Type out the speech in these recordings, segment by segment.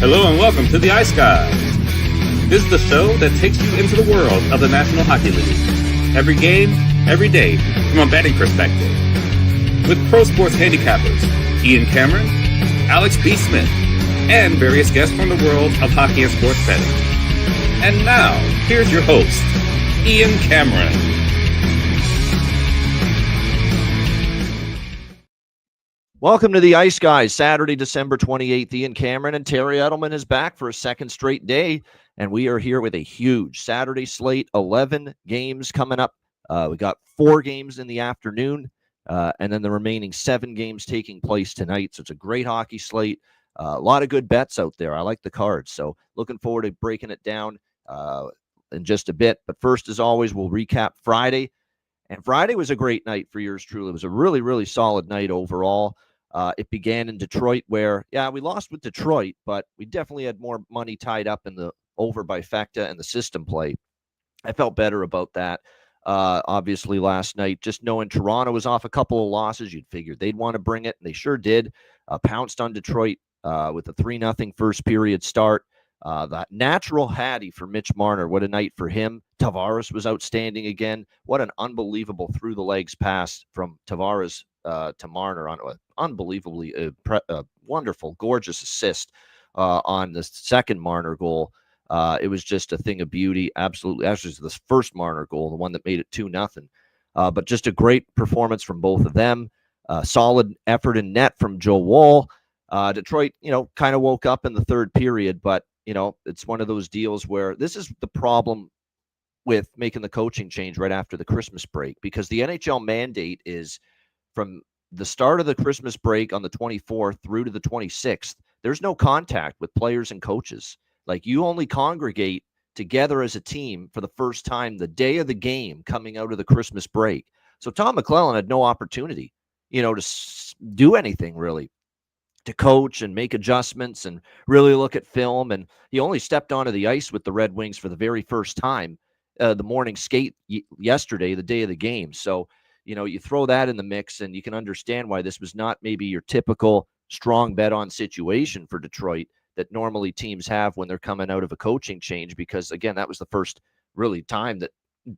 Hello and welcome to the Ice Guys. This is the show that takes you into the world of the National Hockey League. Every game, every day, from a betting perspective. With pro sports handicappers, Ian Cameron, Alex B. Smith, and various guests from the world of hockey and sports betting. And now, here's your host, Ian Cameron. Welcome to the Ice Guys, Saturday, December 28th. Ian Cameron and Terry Edelman is back for a second straight day, and we are here with a huge Saturday slate, 11 games coming up. We got 4 games in the afternoon, and then the remaining 7 games taking place tonight. So it's a great hockey slate. A lot of good bets out there. I like the cards, so looking forward to breaking it down in just a bit. But first, as always, we'll recap Friday. And Friday was a great night for yours truly. It was a really, really solid night overall. It began in Detroit where, we lost with Detroit, but we definitely had more money tied up in the over by Fecta and the system play. I felt better about that. Obviously, last night, just knowing Toronto was off a couple of losses, you'd figured they'd want to bring it, and they sure did. Pounced on Detroit with a 3-0 first period start. That natural Hattie for Mitch Marner. What a night for him. Tavares was outstanding again. What an unbelievable through-the-legs pass from Tavares to Marner on an unbelievably wonderful, gorgeous assist on the second Marner goal. It was just a thing of beauty. Absolutely. Actually, it was the first Marner goal, the one that made it 2-0. But just a great performance from both of them. Solid effort in net from Joe Woll. Detroit, kind of woke up in the third period, but, it's one of those deals where this is the problem with making the coaching change right after the Christmas break, because the NHL mandate is from the start of the Christmas break on the 24th through to the 26th, there's no contact with players and coaches. Like, you only congregate together as a team for the first time the day of the game coming out of the Christmas break. So Tom McClellan had no opportunity, to do anything really, to coach and make adjustments and really look at film. And he only stepped onto the ice with the Red Wings for the very first time the morning skate yesterday, the day of the game. So, you throw that in the mix and you can understand why this was not maybe your typical strong bet on situation for Detroit that normally teams have when they're coming out of a coaching change, because, again, that was the first really time that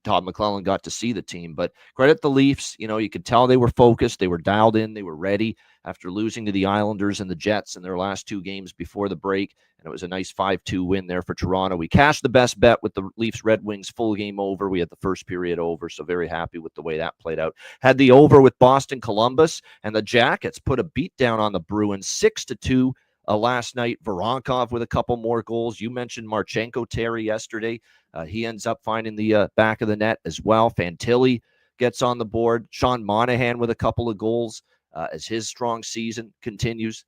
Todd McClellan got to see the team. But credit the Leafs. You could tell they were focused. They were dialed in. They were ready after losing to the Islanders and the Jets in their last 2 games before the break. And it was a nice 5-2 win there for Toronto. We cashed the best bet with the Leafs Red Wings full game over. We had the first period over, so very happy with the way that played out. Had the over with Boston Columbus, and the Jackets put a beat down on the Bruins 6-2 last night. Voronkov with a couple more goals. You mentioned Marchenko, Terry, yesterday. He ends up finding the back of the net as well. Fantilli gets on the board. Sean Monahan with a couple of goals as his strong season continues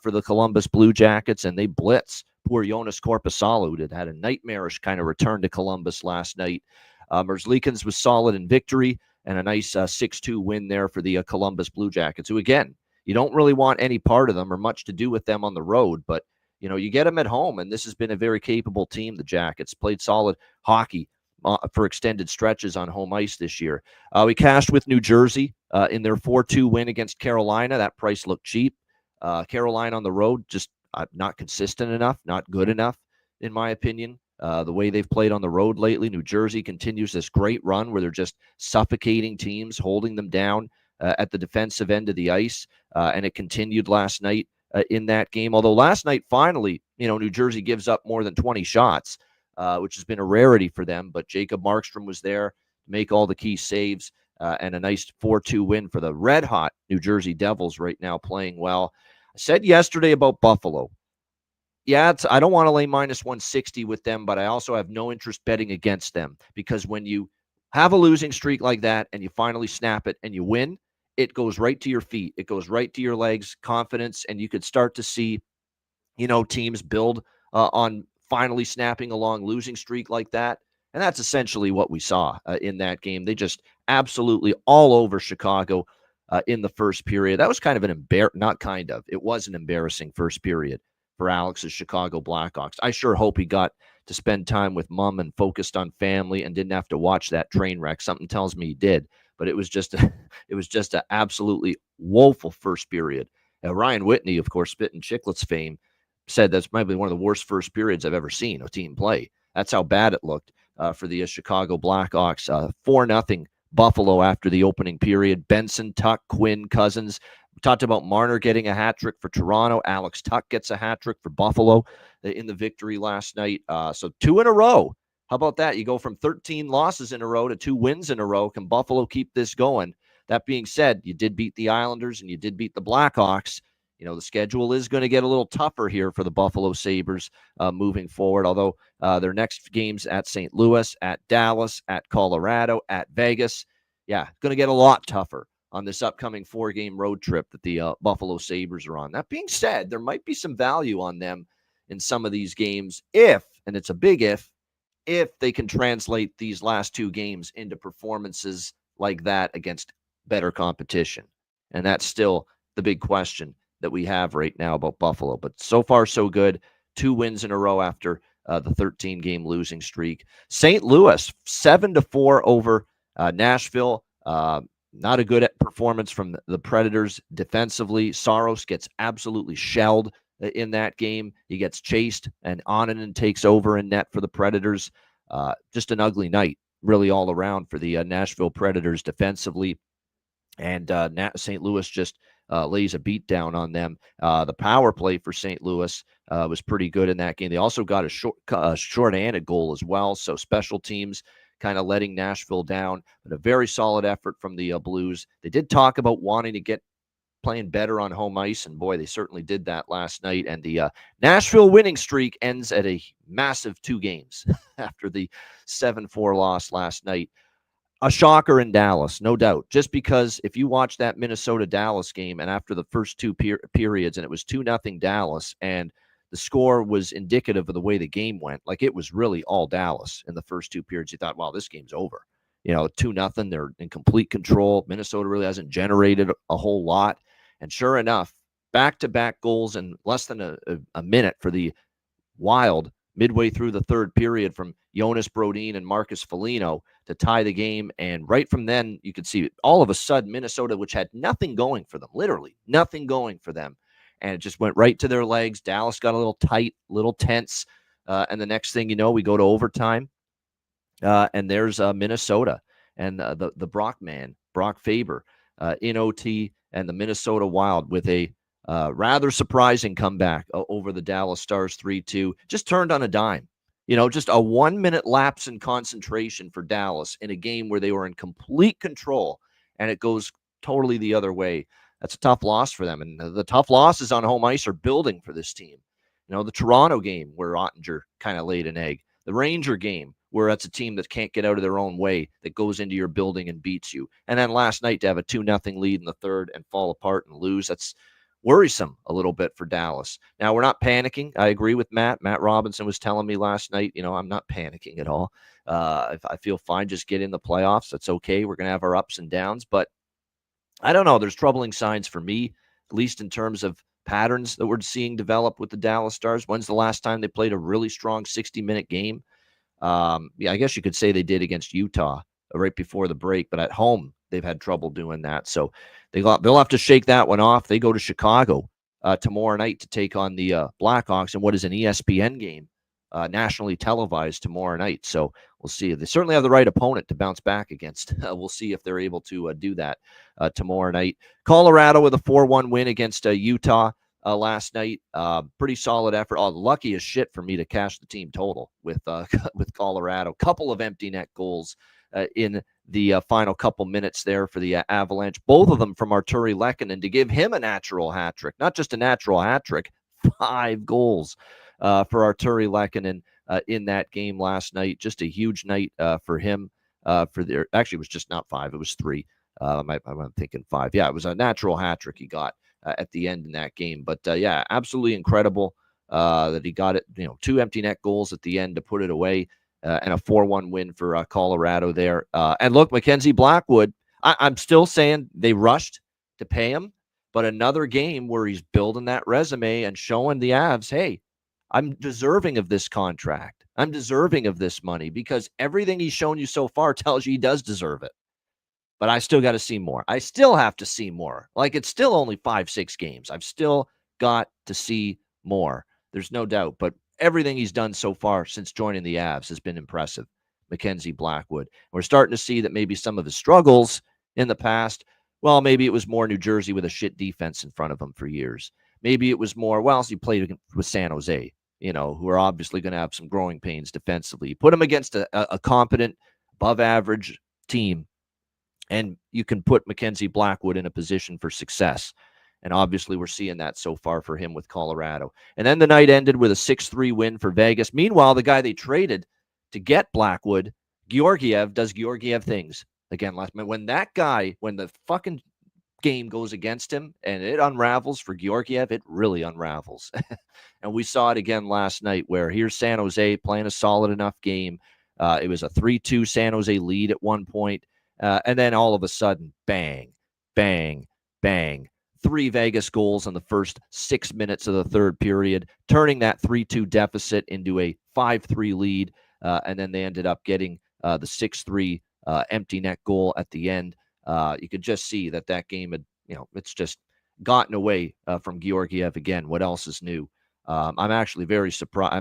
for the Columbus Blue Jackets, and they blitz poor Jonas Korpisalo, who had a nightmarish kind of return to Columbus last night. Merzlikins was solid in victory, and a nice 6-2 win there for the Columbus Blue Jackets, who, again, you don't really want any part of them or much to do with them on the road, but you get them at home, and this has been a very capable team. The Jackets played solid hockey for extended stretches on home ice this year. We cashed with New Jersey in their 4-2 win against Carolina. That price looked cheap. Carolina on the road, just not consistent enough, not good enough, in my opinion. The way they've played on the road lately. New Jersey continues this great run where they're just suffocating teams, holding them down at the defensive end of the ice, and it continued last night in that game. Although last night, finally, New Jersey gives up more than 20 shots, which has been a rarity for them. But Jacob Markstrom was there to make all the key saves, and a nice 4-2 win for the red-hot New Jersey Devils right now, playing well. I said yesterday about Buffalo. I don't want to lay minus 160 with them, but I also have no interest betting against them, because when you have a losing streak like that and you finally snap it and you win, it goes right to your feet. It goes right to your legs, confidence, and you could start to see, teams build on finally snapping a long losing streak like that. And that's essentially what we saw in that game. They just absolutely all over Chicago in the first period. That was kind of it was an embarrassing first period for Alex's Chicago Blackhawks. I sure hope he got to spend time with mom and focused on family and didn't have to watch that train wreck. Something tells me he did, but it was just an absolutely woeful first period. Ryan Whitney, of course, Spit and Chicklets fame, said that's probably one of the worst first periods I've ever seen a team play. That's how bad it looked for the Chicago Blackhawks. 4-0 Buffalo after the opening period. Benson, Tuck, Quinn, Cousins. We talked about Marner getting a hat trick for Toronto. Alex Tuck gets a hat trick for Buffalo in the victory last night. So 2 in a row. How about that? You go from 13 losses in a row to 2 wins in a row. Can Buffalo keep this going? That being said, you did beat the Islanders and you did beat the Blackhawks. You know, the schedule is going to get a little tougher here for the Buffalo Sabres moving forward, although their next games at St. Louis, at Dallas, at Colorado, at Vegas. Yeah, going to get a lot tougher on this upcoming 4-game road trip that the Buffalo Sabres are on. That being said, there might be some value on them in some of these games if, and it's a big if they can translate these last 2 games into performances like that against better competition. And that's still the big question that we have right now about Buffalo. But so far, so good. 2 wins in a row after the 13-game losing streak. St. Louis, 7-4 over Nashville. Not a good performance from the Predators defensively. Saros gets absolutely shelled in that game. He gets chased, and Onanen takes over in net for the Predators. Just an ugly night, really, all around for the Nashville Predators defensively. And St. Louis just lays a beat down on them. The power play for St. Louis was pretty good in that game. They also got a short-handed goal as well. So special teams kind of letting Nashville down, but a very solid effort from the Blues. They did talk about wanting to get playing better on home ice, and boy, they certainly did that last night. And the Nashville winning streak ends at a massive 2 games after the 7-4 loss last night. A shocker in Dallas, no doubt. Just because if you watch that Minnesota-Dallas game and after the first 2 periods and it was 2-0 Dallas and the score was indicative of the way the game went, like it was really all Dallas in the first 2 periods. You thought, wow, this game's over. 2-0, they're in complete control. Minnesota really hasn't generated a whole lot. And sure enough, back-to-back goals in less than a minute for the Wild midway through the 3rd period from Jonas Brodin and Marcus Foligno to tie the game. And right from then, you could see all of a sudden Minnesota, which had nothing going for them, literally nothing going for them, and it just went right to their legs. Dallas got a little tight, little tense. And the next thing you know, we go to overtime. And there's Minnesota and the Brock man, Brock Faber, in OT, and the Minnesota Wild with a rather surprising comeback over the Dallas Stars 3-2. Just turned on a dime. Just a 1-minute lapse in concentration for Dallas in a game where they were in complete control, and it goes totally the other way. That's a tough loss for them, and the tough losses on home ice are building for this team. The Toronto game where Ottinger kind of laid an egg. The Ranger game where that's a team that can't get out of their own way, that goes into your building and beats you. And then last night to have a 2-0 lead in the 3rd and fall apart and lose, that's worrisome a little bit for Dallas. Now, we're not panicking. I agree with Matt. Matt Robinson was telling me last night, I'm not panicking at all. I feel fine. Just get in the playoffs. That's okay. We're going to have our ups and downs. But I don't know. There's troubling signs for me, at least in terms of patterns that we're seeing develop with the Dallas Stars. When's the last time they played a really strong 60-minute game? I guess you could say they did against Utah right before the break, but at home they've had trouble doing that. So they'll have to shake that one off. They go to Chicago tomorrow night to take on the Blackhawks in what is an ESPN game, nationally televised tomorrow night. So we'll see. They certainly have the right opponent to bounce back against. We'll see if they're able to do that tomorrow night. Colorado with a 4-1 win against Utah last night. Pretty solid effort. Lucky as shit for me to cash the team total with with Colorado. Couple of empty net goals in the final couple minutes there for the Avalanche. Both of them from Arturi Lehkonen to give him a natural hat trick. Not just a natural hat trick, 5 goals for Arturi Lehkonen in that game last night. Just a huge night for him. Actually, it was just not 5. It was 3. I'm thinking 5. Yeah, it was a natural hat trick he got at the end in that game. But yeah, absolutely incredible that he got it. 2 empty net goals at the end to put it away, and a 4-1 win for Colorado there. And look, Mackenzie Blackwood, I'm still saying they rushed to pay him, but another game where he's building that resume and showing the Avs, hey, I'm deserving of this contract. I'm deserving of this money, because everything he's shown you so far tells you he does deserve it. But I still got to see more. I still have to see more. Like, it's still only 5-6 games. I've still got to see more. There's no doubt. But everything he's done so far since joining the Avs has been impressive. Mackenzie Blackwood. We're starting to see that maybe some of his struggles in the past, well, maybe it was more New Jersey with a shit defense in front of him for years. Maybe it was more, well, he played with San Jose, who are obviously going to have some growing pains defensively. You put him against a competent, above average team, and you can put Mackenzie Blackwood in a position for success. And obviously, we're seeing that so far for him with Colorado. And then the night ended with a 6-3 win for Vegas. Meanwhile, the guy they traded to get Blackwood, Georgiev, does Georgiev things. Again, when the fucking game goes against him and it unravels for Georgiev, it really unravels. And we saw it again last night where here's San Jose playing a solid enough game. It was a 3-2 San Jose lead at one point. And then all of a sudden, bang, bang, bang. 3 Vegas goals in the first 6 minutes of the third period, turning that 3-2 deficit into a 5-3 lead. And then they ended up getting the 6-3 empty net goal at the end. You could just see that game had, it's just gotten away from Georgiev again. What else is new? I'm actually very surprised.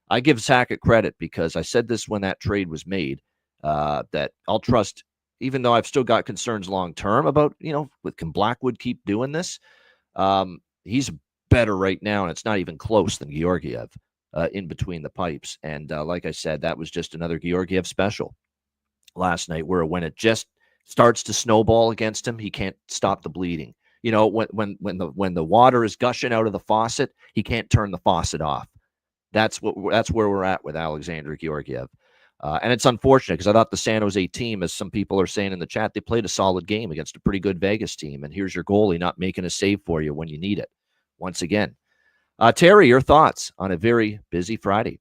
I give Sakic credit because I said this when that trade was made, that I'll trust, even though I've still got concerns long term about, can Blackwood keep doing this? He's better right now, and it's not even close than Georgiev in between the pipes. And like I said, that was just another Georgiev special last night, where when it just starts to snowball against him, he can't stop the bleeding. When the water is gushing out of the faucet, he can't turn the faucet off. That's where we're at with Alexander Georgiev. And it's unfortunate because I thought the San Jose team, as some people are saying in the chat, they played a solid game against a pretty good Vegas team. And here's your goalie not making a save for you when you need it. Once again, Terry, your thoughts on a very busy Friday?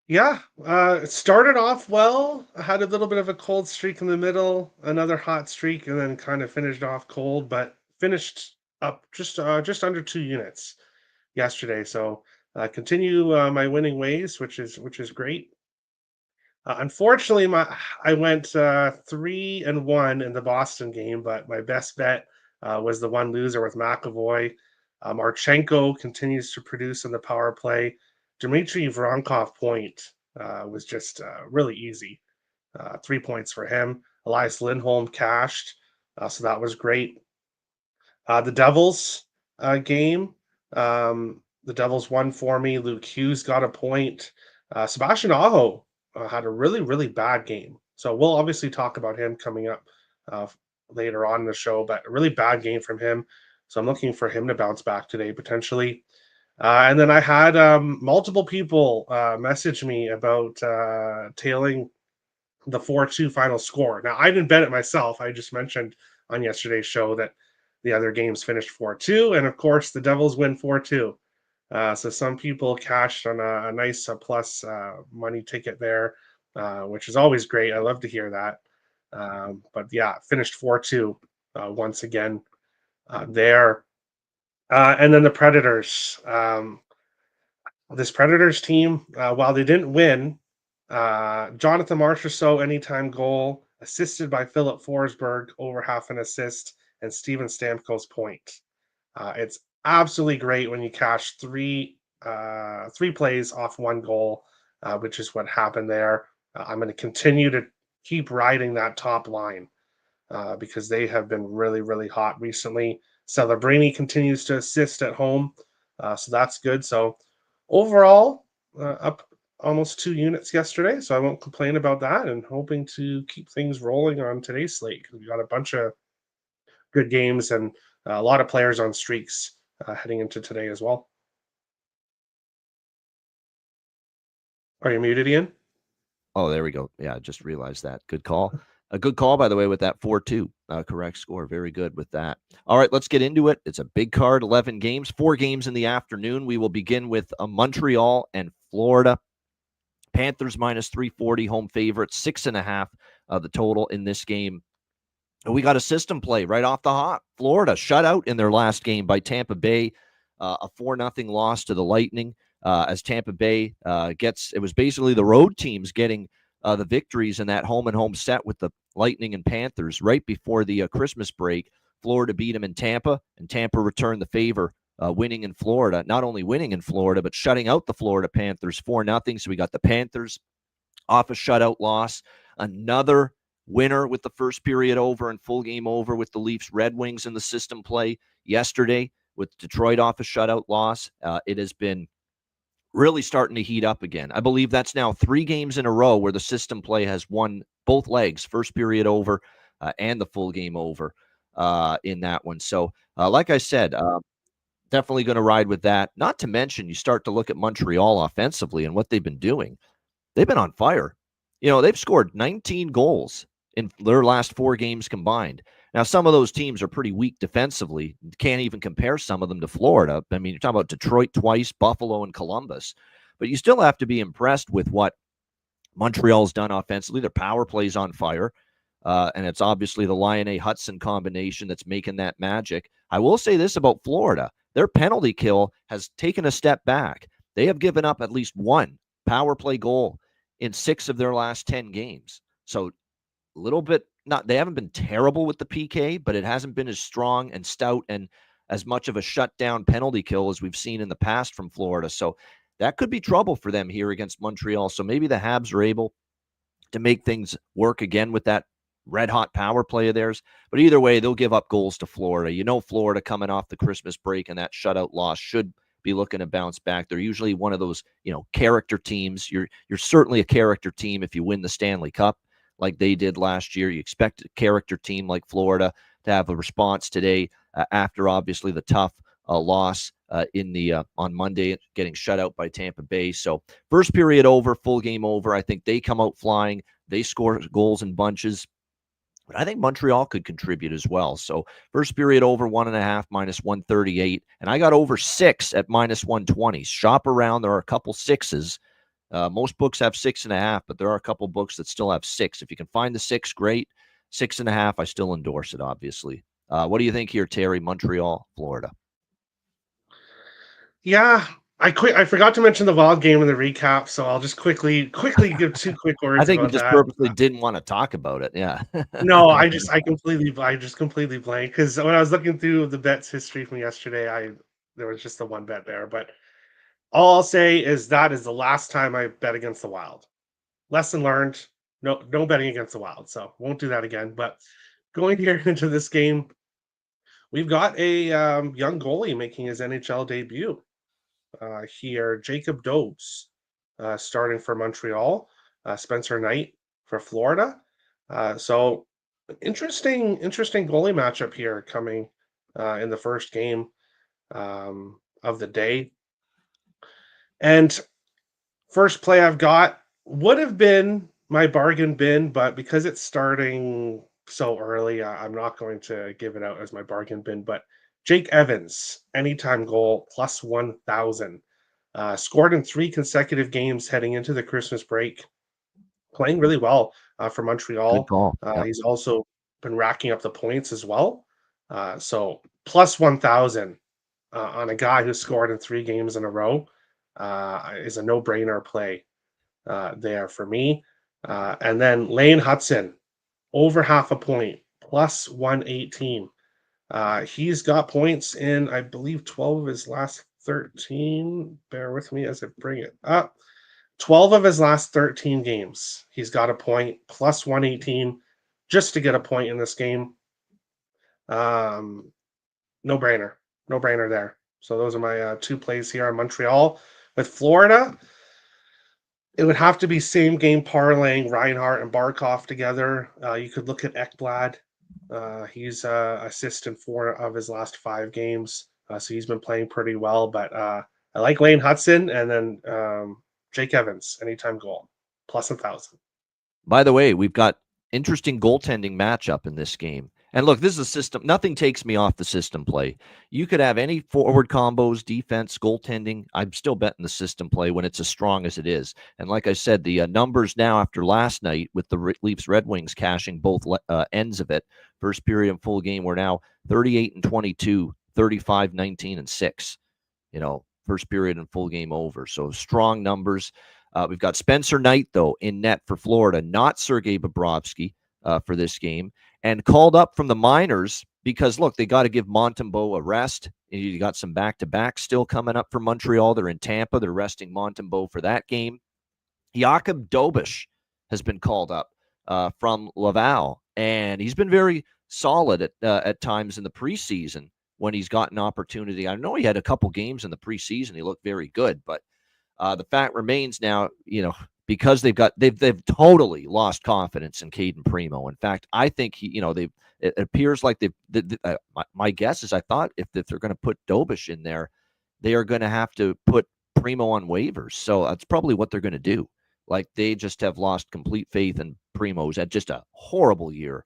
Yeah, it started off well. I had a little bit of a cold streak in the middle, another hot streak, and then kind of finished off cold, but finished up just under 2 units yesterday. So continue my winning ways, which is great. Unfortunately, I went 3-1 in the Boston game, but my best bet was the one loser with McAvoy. Marchenko continues to produce in the power play. Dmitry Voronkov point was just really easy. 3 points for him. Elias Lindholm cashed, so that was great. The Devils game, the Devils won for me. Luke Hughes got a point. Sebastian Aho had a really, really bad game. So we'll obviously talk about him coming up later on in the show, but a really bad game from him. So I'm looking for him to bounce back today, potentially. And then I had multiple people message me about tailing the 4-2 final score. Now, I didn't bet it myself. I just mentioned on yesterday's show that the other games finished 4-2. And of course, the Devils win 4-2. So some people cashed on a nice plus money ticket there, which is always great. I love to hear that. But yeah, finished 4-2 once again there. And then the Predators. This Predators team, while they didn't win, Jonathan Marchessault anytime goal, assisted by Philip Forsberg, over half an assist, and Steven Stamkos point. It's absolutely great when you cash three plays off one goal, which is what happened there. I'm going to continue to keep riding that top line because they have been really, really hot recently. Celebrini continues to assist at home, so that's good. So overall, up almost 2 units yesterday, so I won't complain about that, and hoping to keep things rolling on today's slate because we got a bunch of good games and a lot of players on streaks heading into today as well. Are you muted, Ian? Oh, there we go. Yeah, I just realized that. Good call. A good call, by the way, with that 4-2 correct score. Very good with that. All right, let's get into it. It's a big card, 11 games, 4 games in the afternoon. We will begin with Montreal and Florida. Panthers minus 340, home favorite, 6.5 the total in this game. And we got a system play right off the hop. Florida shut out in their last game by Tampa Bay, a 4-0 loss to the Lightning. As Tampa Bay it was basically the road teams getting the victories in that home-and-home set with the Lightning and Panthers right before the Christmas break. Florida beat them in Tampa, and Tampa returned the favor winning in Florida, not only winning in Florida, but shutting out the Florida Panthers 4-0. So we got the Panthers off a shutout loss, another winner with the first period over and full game over with the Leafs Red Wings in the system play yesterday, with Detroit off a shutout loss. It has been really starting to heat up again. I believe that's now 3 games in a row where the system play has won both legs, first period over and the full game over in that one. So, like I said, definitely going to ride with that. Not to mention, you start to look at Montreal offensively and what they've been doing. They've been on fire. They've scored 19 goals in their last 4 games combined. Now, some of those teams are pretty weak defensively. Can't even compare some of them to Florida. I mean, you're talking about Detroit twice, Buffalo, and Columbus. But you still have to be impressed with what Montreal's done offensively. Their power play's on fire. And it's obviously the Laine-Hudson combination that's making that magic. I will say this about Florida. Their penalty kill has taken a step back. They have given up at least 1 power play goal in 6 of their last 10 games. So a little bit, they haven't been terrible with the PK, but it hasn't been as strong and stout and as much of a shutdown penalty kill as we've seen in the past from Florida. So that could be trouble for them here against Montreal. So maybe the Habs are able to make things work again with that red hot power play of theirs. But either way, they'll give up goals to Florida. Florida coming off the Christmas break and that shutout loss should be looking to bounce back. They're usually one of those, character teams. You're certainly a character team if you win the Stanley Cup like they did last year. You expect a character team like Florida to have a response today after obviously the tough loss on Monday, getting shut out by Tampa Bay. So first period over, full game over. I think they come out flying. They score goals in bunches. But I think Montreal could contribute as well. So first period over, 1.5 minus 138. And I got over 6 at minus 120. Shop around. There are a couple 6s. Most books have 6.5, but there are a couple books that still have 6. If you can find the 6, great. 6.5, I still endorse it, obviously. What do you think here, Terry? Montreal, Florida. Yeah, I forgot to mention the Wild game in the recap, so I'll just quickly give 2 quick words. I think you about just that. purposely didn't want to talk about it. Yeah. No, I completely blanked because when I was looking through the bets history from yesterday, there was just the one bet there. But all I'll say is that is the last time I bet against the Wild. Lesson learned. No betting against the Wild, so won't do that again. But going here into this game, we've got a young goalie making his NHL debut. Here, Jacob Dobes, starting for Montreal, Spencer Knight for Florida. So interesting goalie matchup here coming in the first game of the day. And first play I've got would have been my bargain bin, but because it's starting so early, I'm not going to give it out as my bargain bin. But Jake Evans, anytime goal, plus 1,000. Scored in 3 consecutive games heading into the Christmas break. Playing really well for Montreal. Good call. Yep. He's also been racking up the points as well. So plus 1,000 on a guy who scored in 3 games in a row is a no-brainer play there for me. And then Laine-Hudson, over half a point, plus 118. He's got points in, I believe, 12 of his last 13. Bear with me as I bring it up. 12 of his last 13 games. He's got a point, plus 118, just to get a point in this game. No brainer. No brainer there. So those are my 2 plays here on Montreal. With Florida, it would have to be same game parlaying Reinhart and Barkov together. You could look at Ekblad. He's assist in 4 of his last 5 games. So he's been playing pretty well. But I like Laine-Hudson, and then Jake Evans, anytime goal, plus 1,000. By the way, we've got interesting goaltending matchup in this game. And look, this is a system. Nothing takes me off the system play. You could have any forward combos, defense, goaltending. I'm still betting the system play when it's as strong as it is. And like I said, the numbers now after last night with the Leafs Red Wings cashing both ends of it, first period and full game, we're now 38-22, 35-19, and 6. First period and full game over. So strong numbers. We've got Spencer Knight, though, in net for Florida, not Sergei Bobrovsky for this game. and called up from the minors because, look, they got to give Montembeault a rest. You got some back-to-back still coming up for Montreal. They're in Tampa. They're resting Montembeault for that game. Jakub Dobish has been called up from Laval, and he's been very solid at times in the preseason when he's gotten opportunity. I know he had a couple games in the preseason. He looked very good, but the fact remains now, because they've totally lost confidence in Caden Primo. In fact, I think it appears like my guess is I thought if they're going to put Dobish in there, they are going to have to put Primo on waivers. So that's probably what they're going to do. Like, they just have lost complete faith in Primo's had just a horrible year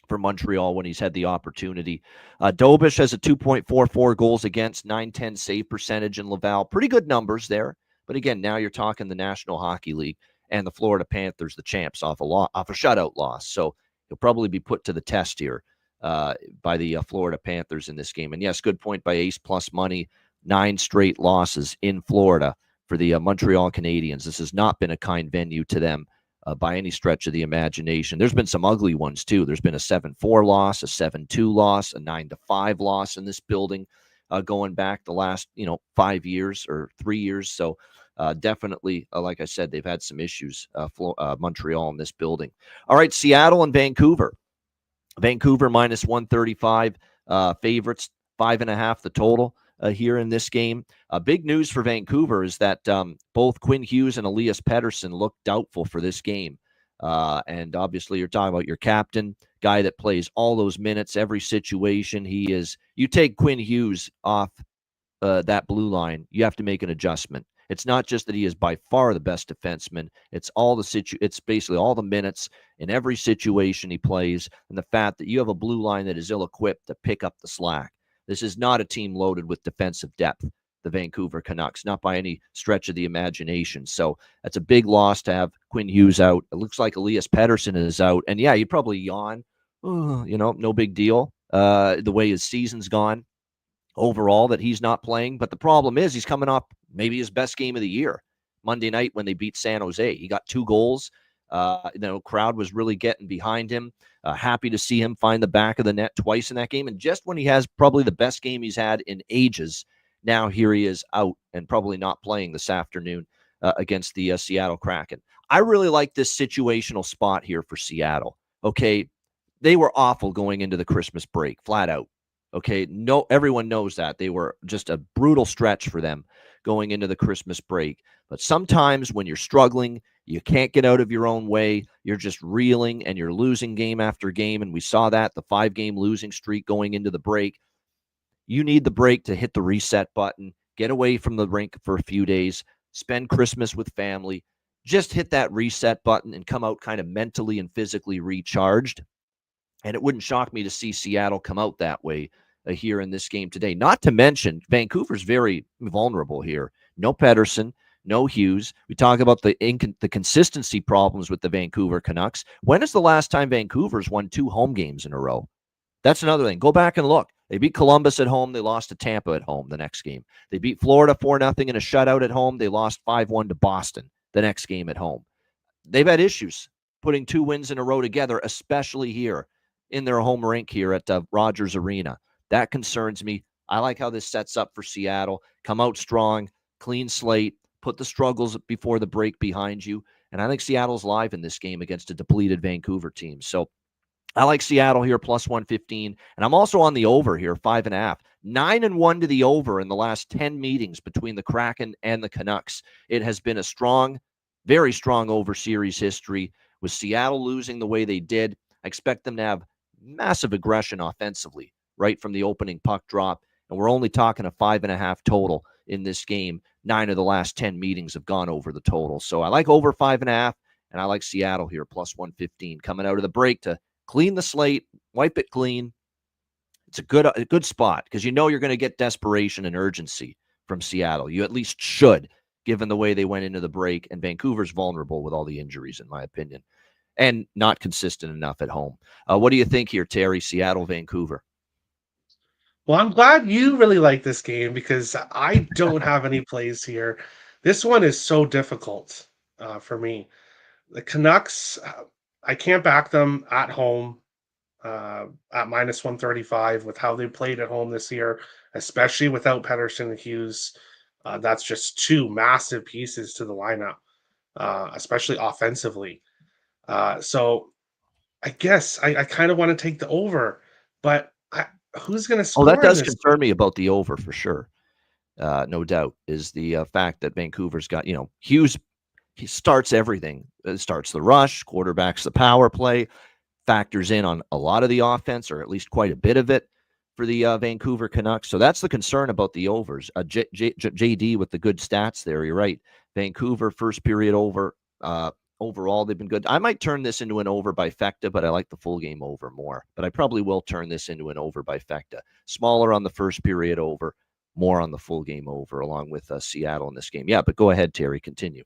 for Montreal when he's had the opportunity. Dobish has a 2.44 goals against, 910 save percentage in Laval. Pretty good numbers there. But again, now you're talking the National Hockey League and the Florida Panthers, the champs, off a shutout loss. So he'll probably be put to the test here by the Florida Panthers in this game. And yes, good point by Ace Plus Money. 9 straight losses in Florida for the Montreal Canadiens. This has not been a kind venue to them by any stretch of the imagination. There's been some ugly ones too. There's been a 7-4 loss, a 7-2 loss, a 9-5 loss in this building going back the last 5 years or 3 years. So definitely, like I said, they've had some issues. Montreal in this building. All right, Seattle and Vancouver. Vancouver minus 135 favorites, 5.5 the total here in this game. Big news for Vancouver is that both Quinn Hughes and Elias Pettersson look doubtful for this game. And obviously, you're talking about your captain, guy that plays all those minutes, every situation. You take Quinn Hughes off that blue line, you have to make an adjustment. It's not just that he is by far the best defenseman. It's it's basically all the minutes in every situation he plays, and the fact that you have a blue line that is ill-equipped to pick up the slack. This is not a team loaded with defensive depth, the Vancouver Canucks, not by any stretch of the imagination. So that's a big loss to have Quinn Hughes out. It looks like Elias Pettersson is out. And yeah, you'd probably yawn. No big deal. The way his season's gone overall that he's not playing. But the problem is he's coming off maybe his best game of the year. Monday night when they beat San Jose. He got 2 goals. Crowd was really getting behind him. Happy to see him find the back of the net twice in that game. And just when he has probably the best game he's had in ages, now here he is out and probably not playing this afternoon against the Seattle Kraken. I really like this situational spot here for Seattle. Okay, they were awful going into the Christmas break, flat out. Okay, no, everyone knows that. They were just a brutal stretch for them going into the Christmas break. But sometimes when you're struggling, you can't get out of your own way. You're just reeling and you're losing game after game. And we saw that, the 5-game losing streak going into the break. You need the break to hit the reset button, get away from the rink for a few days, spend Christmas with family, just hit that reset button and come out kind of mentally and physically recharged. And it wouldn't shock me to see Seattle come out that way here in this game today. Not to mention, Vancouver's very vulnerable here. No Pettersson, no Hughes. We talk about the consistency problems with the Vancouver Canucks. When is the last time Vancouver's won 2 home games in a row? That's another thing. Go back and look. They beat Columbus at home. They lost to Tampa at home the next game. They beat Florida 4-0 in a shutout at home. They lost 5-1 to Boston the next game at home. They've had issues putting 2 wins in a row together, especially here in their home rink here at Rogers Arena. That concerns me. I like how this sets up for Seattle. Come out strong, clean slate, put the struggles before the break behind you. And I think Seattle's live in this game against a depleted Vancouver team. So I like Seattle here, plus 115. And I'm also on the over here, 5.5. 9-1 to the over in the last 10 meetings between the Kraken and the Canucks. It has been a strong, very strong over series history. With Seattle losing the way they did, I expect them to have massive aggression offensively right from the opening puck drop. And we're only talking a 5.5 total in this game. 9 of the last 10 meetings have gone over the total. So I like over 5.5, and I like Seattle here, plus 115, coming out of the break to clean the slate, wipe it clean. It's a good spot because you're going to get desperation and urgency from Seattle. You at least should, given the way they went into the break. And Vancouver's vulnerable with all the injuries, in my opinion, and not consistent enough at home. What do you think here, Terry? Seattle, Vancouver. Well, I'm glad you really like this game because I don't have any plays here. This one is so difficult for me. The Canucks, I can't back them at home. at minus 135 with how they played at home this year, especially without Pedersen and Hughes. That's just two massive pieces to the lineup, especially offensively. So I guess I kind of want to take the over, but who's going to Oh, that score in does this concern game? me about the over for sure. No doubt is the fact that Vancouver's got, Hughes, he starts everything. Starts the rush, quarterbacks the power play, factors in on a lot of the offense, or at least quite a bit of it for the Vancouver Canucks. So that's the concern about the overs. JD with the good stats there. You're right. Vancouver first period over. Overall, they've been good. I might turn this into an over by Fecta, but I like the full game over more. But I probably will turn this into an over by Fecta. Smaller on the first period over, more on the full game over, along with Seattle in this game. Yeah, but go ahead, Terry. Continue.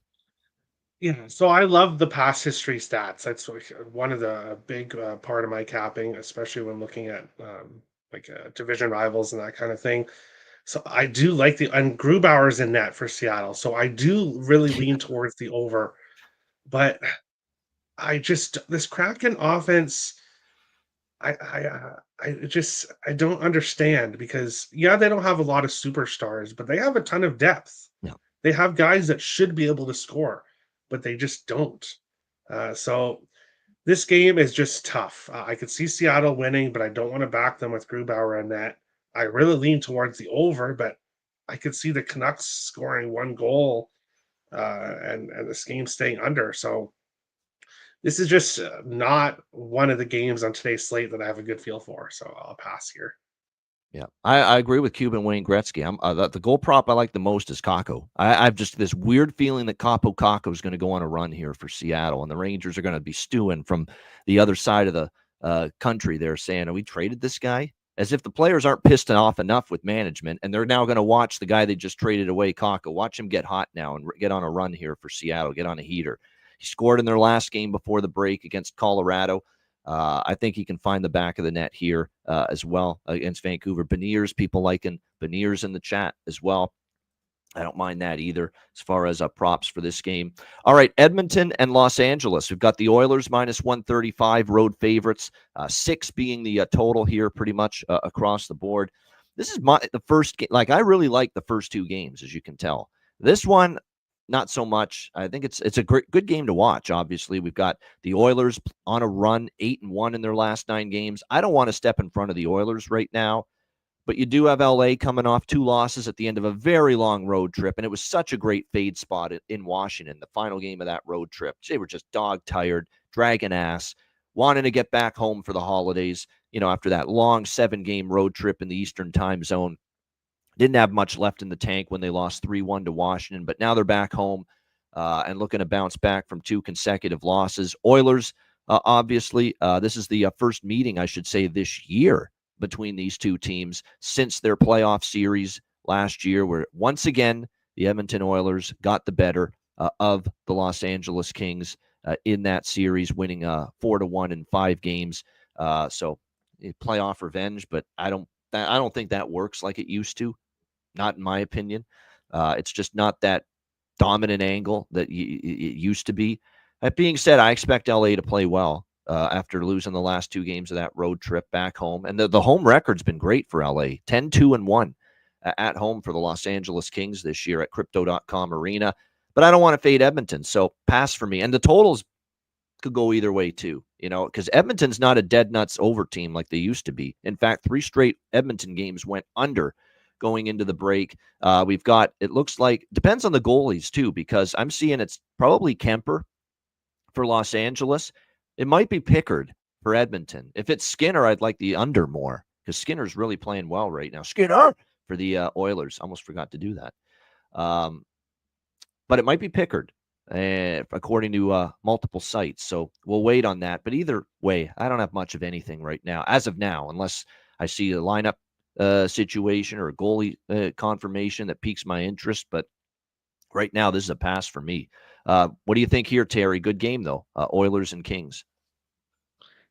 Yeah, so I love the past history stats. That's one of the big part of my capping, especially when looking at division rivals and that kind of thing. So I do like and Grubauer's in net for Seattle. So I do really lean towards the over, but this Kraken offense, I don't understand because yeah, they don't have a lot of superstars, but they have a ton of depth. Yeah. They have guys that should be able to score, but they just don't. So this game is just tough. I could see Seattle winning, but I don't want to back them with Grubauer and net. I really lean towards the over, but I could see the Canucks scoring one goal and this game staying under. So this is just not one of the games on today's slate that I have a good feel for. So I'll pass here. Yeah, I agree with Cuban Wayne Gretzky. The goal prop I like the most is Kako. I've just this weird feeling that Kako is going to go on a run here for Seattle, and the Rangers are going to be stewing from the other side of the country. They're saying, "Are we traded this guy?" As if the players aren't pissed off enough with management, and they're now going to watch the guy they just traded away, Kako. Watch him get hot now and get on a run here for Seattle. Get on a heater. He scored in their last game before the break against Colorado. I think he can find the back of the net here as well against Vancouver. Beniers, people liking Beniers in the chat as well. I don't mind that either as far as props for this game. All right, Edmonton and Los Angeles. We've got the Oilers minus 135 road favorites, 6 being the total here pretty much across the board. This is the first game. Like, I really like the first 2 games, as you can tell. This one, not so much. I think it's a good game to watch. Obviously, we've got the Oilers on a run, 8-1 in their last 9 games. I don't want to step in front of the Oilers right now. But you do have LA coming off 2 losses at the end of a very long road trip. And it was such a great fade spot in Washington, the final game of that road trip. They were just dog tired, dragging ass, wanting to get back home for the holidays, after that long 7-game road trip in the Eastern time zone. Didn't have much left in the tank when they lost 3-1 to Washington, but now they're back home and looking to bounce back from 2 consecutive losses. Oilers, obviously, this is the first meeting, I should say, this year between these 2 teams since their playoff series last year, where once again the Edmonton Oilers got the better of the Los Angeles Kings in that series, winning 4-1 in 5 games. So playoff revenge, but I don't think that works like it used to. Not in my opinion. It's just not that dominant angle that it used to be. That being said, I expect LA to play well after losing the last 2 games of that road trip back home. And the home record's been great for LA, 10-2-1 at home for the Los Angeles Kings this year at Crypto.com Arena. But I don't want to fade Edmonton, so pass for me. And the totals could go either way too, because Edmonton's not a dead nuts over team like they used to be. In fact, 3 straight Edmonton games went under going into the break. We've got, it looks like, depends on the goalies too, because I'm seeing it's probably Kemper for Los Angeles. It might be Pickard for Edmonton. If it's Skinner, I'd like the under more because Skinner's really playing well right now. Skinner for the Oilers. Almost forgot to do that. But it might be Pickard, according to multiple sites. So we'll wait on that. But either way, I don't have much of anything right now, as of now, unless I see a lineup situation or a goalie confirmation that piques my interest. But right now, this is a pass for me. What do you think here, Terry? Good game, though. Oilers and Kings.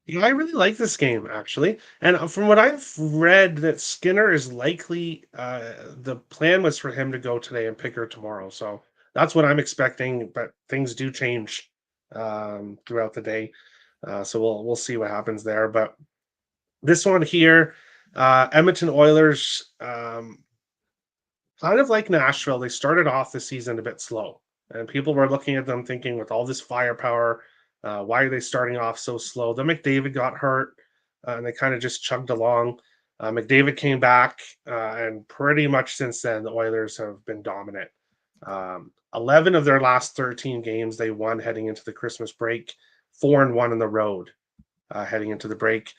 Yeah, I really like this game actually, and from what I've read, that Skinner is likely. The plan was for him to go today and pick her tomorrow, so that's what I'm expecting. But things do change throughout the day, so we'll see what happens there. But This one here, Edmonton Oilers, kind of like Nashville, they started off the season a bit slow, and people were looking at them thinking, with all this firepower, why are they starting off so slow? Then McDavid got hurt, and they kind of just chugged along. McDavid came back, and pretty much since then, the Oilers have been dominant. 11 of their last 13 games they won heading into the Christmas break, 4-1 on the road heading into the break.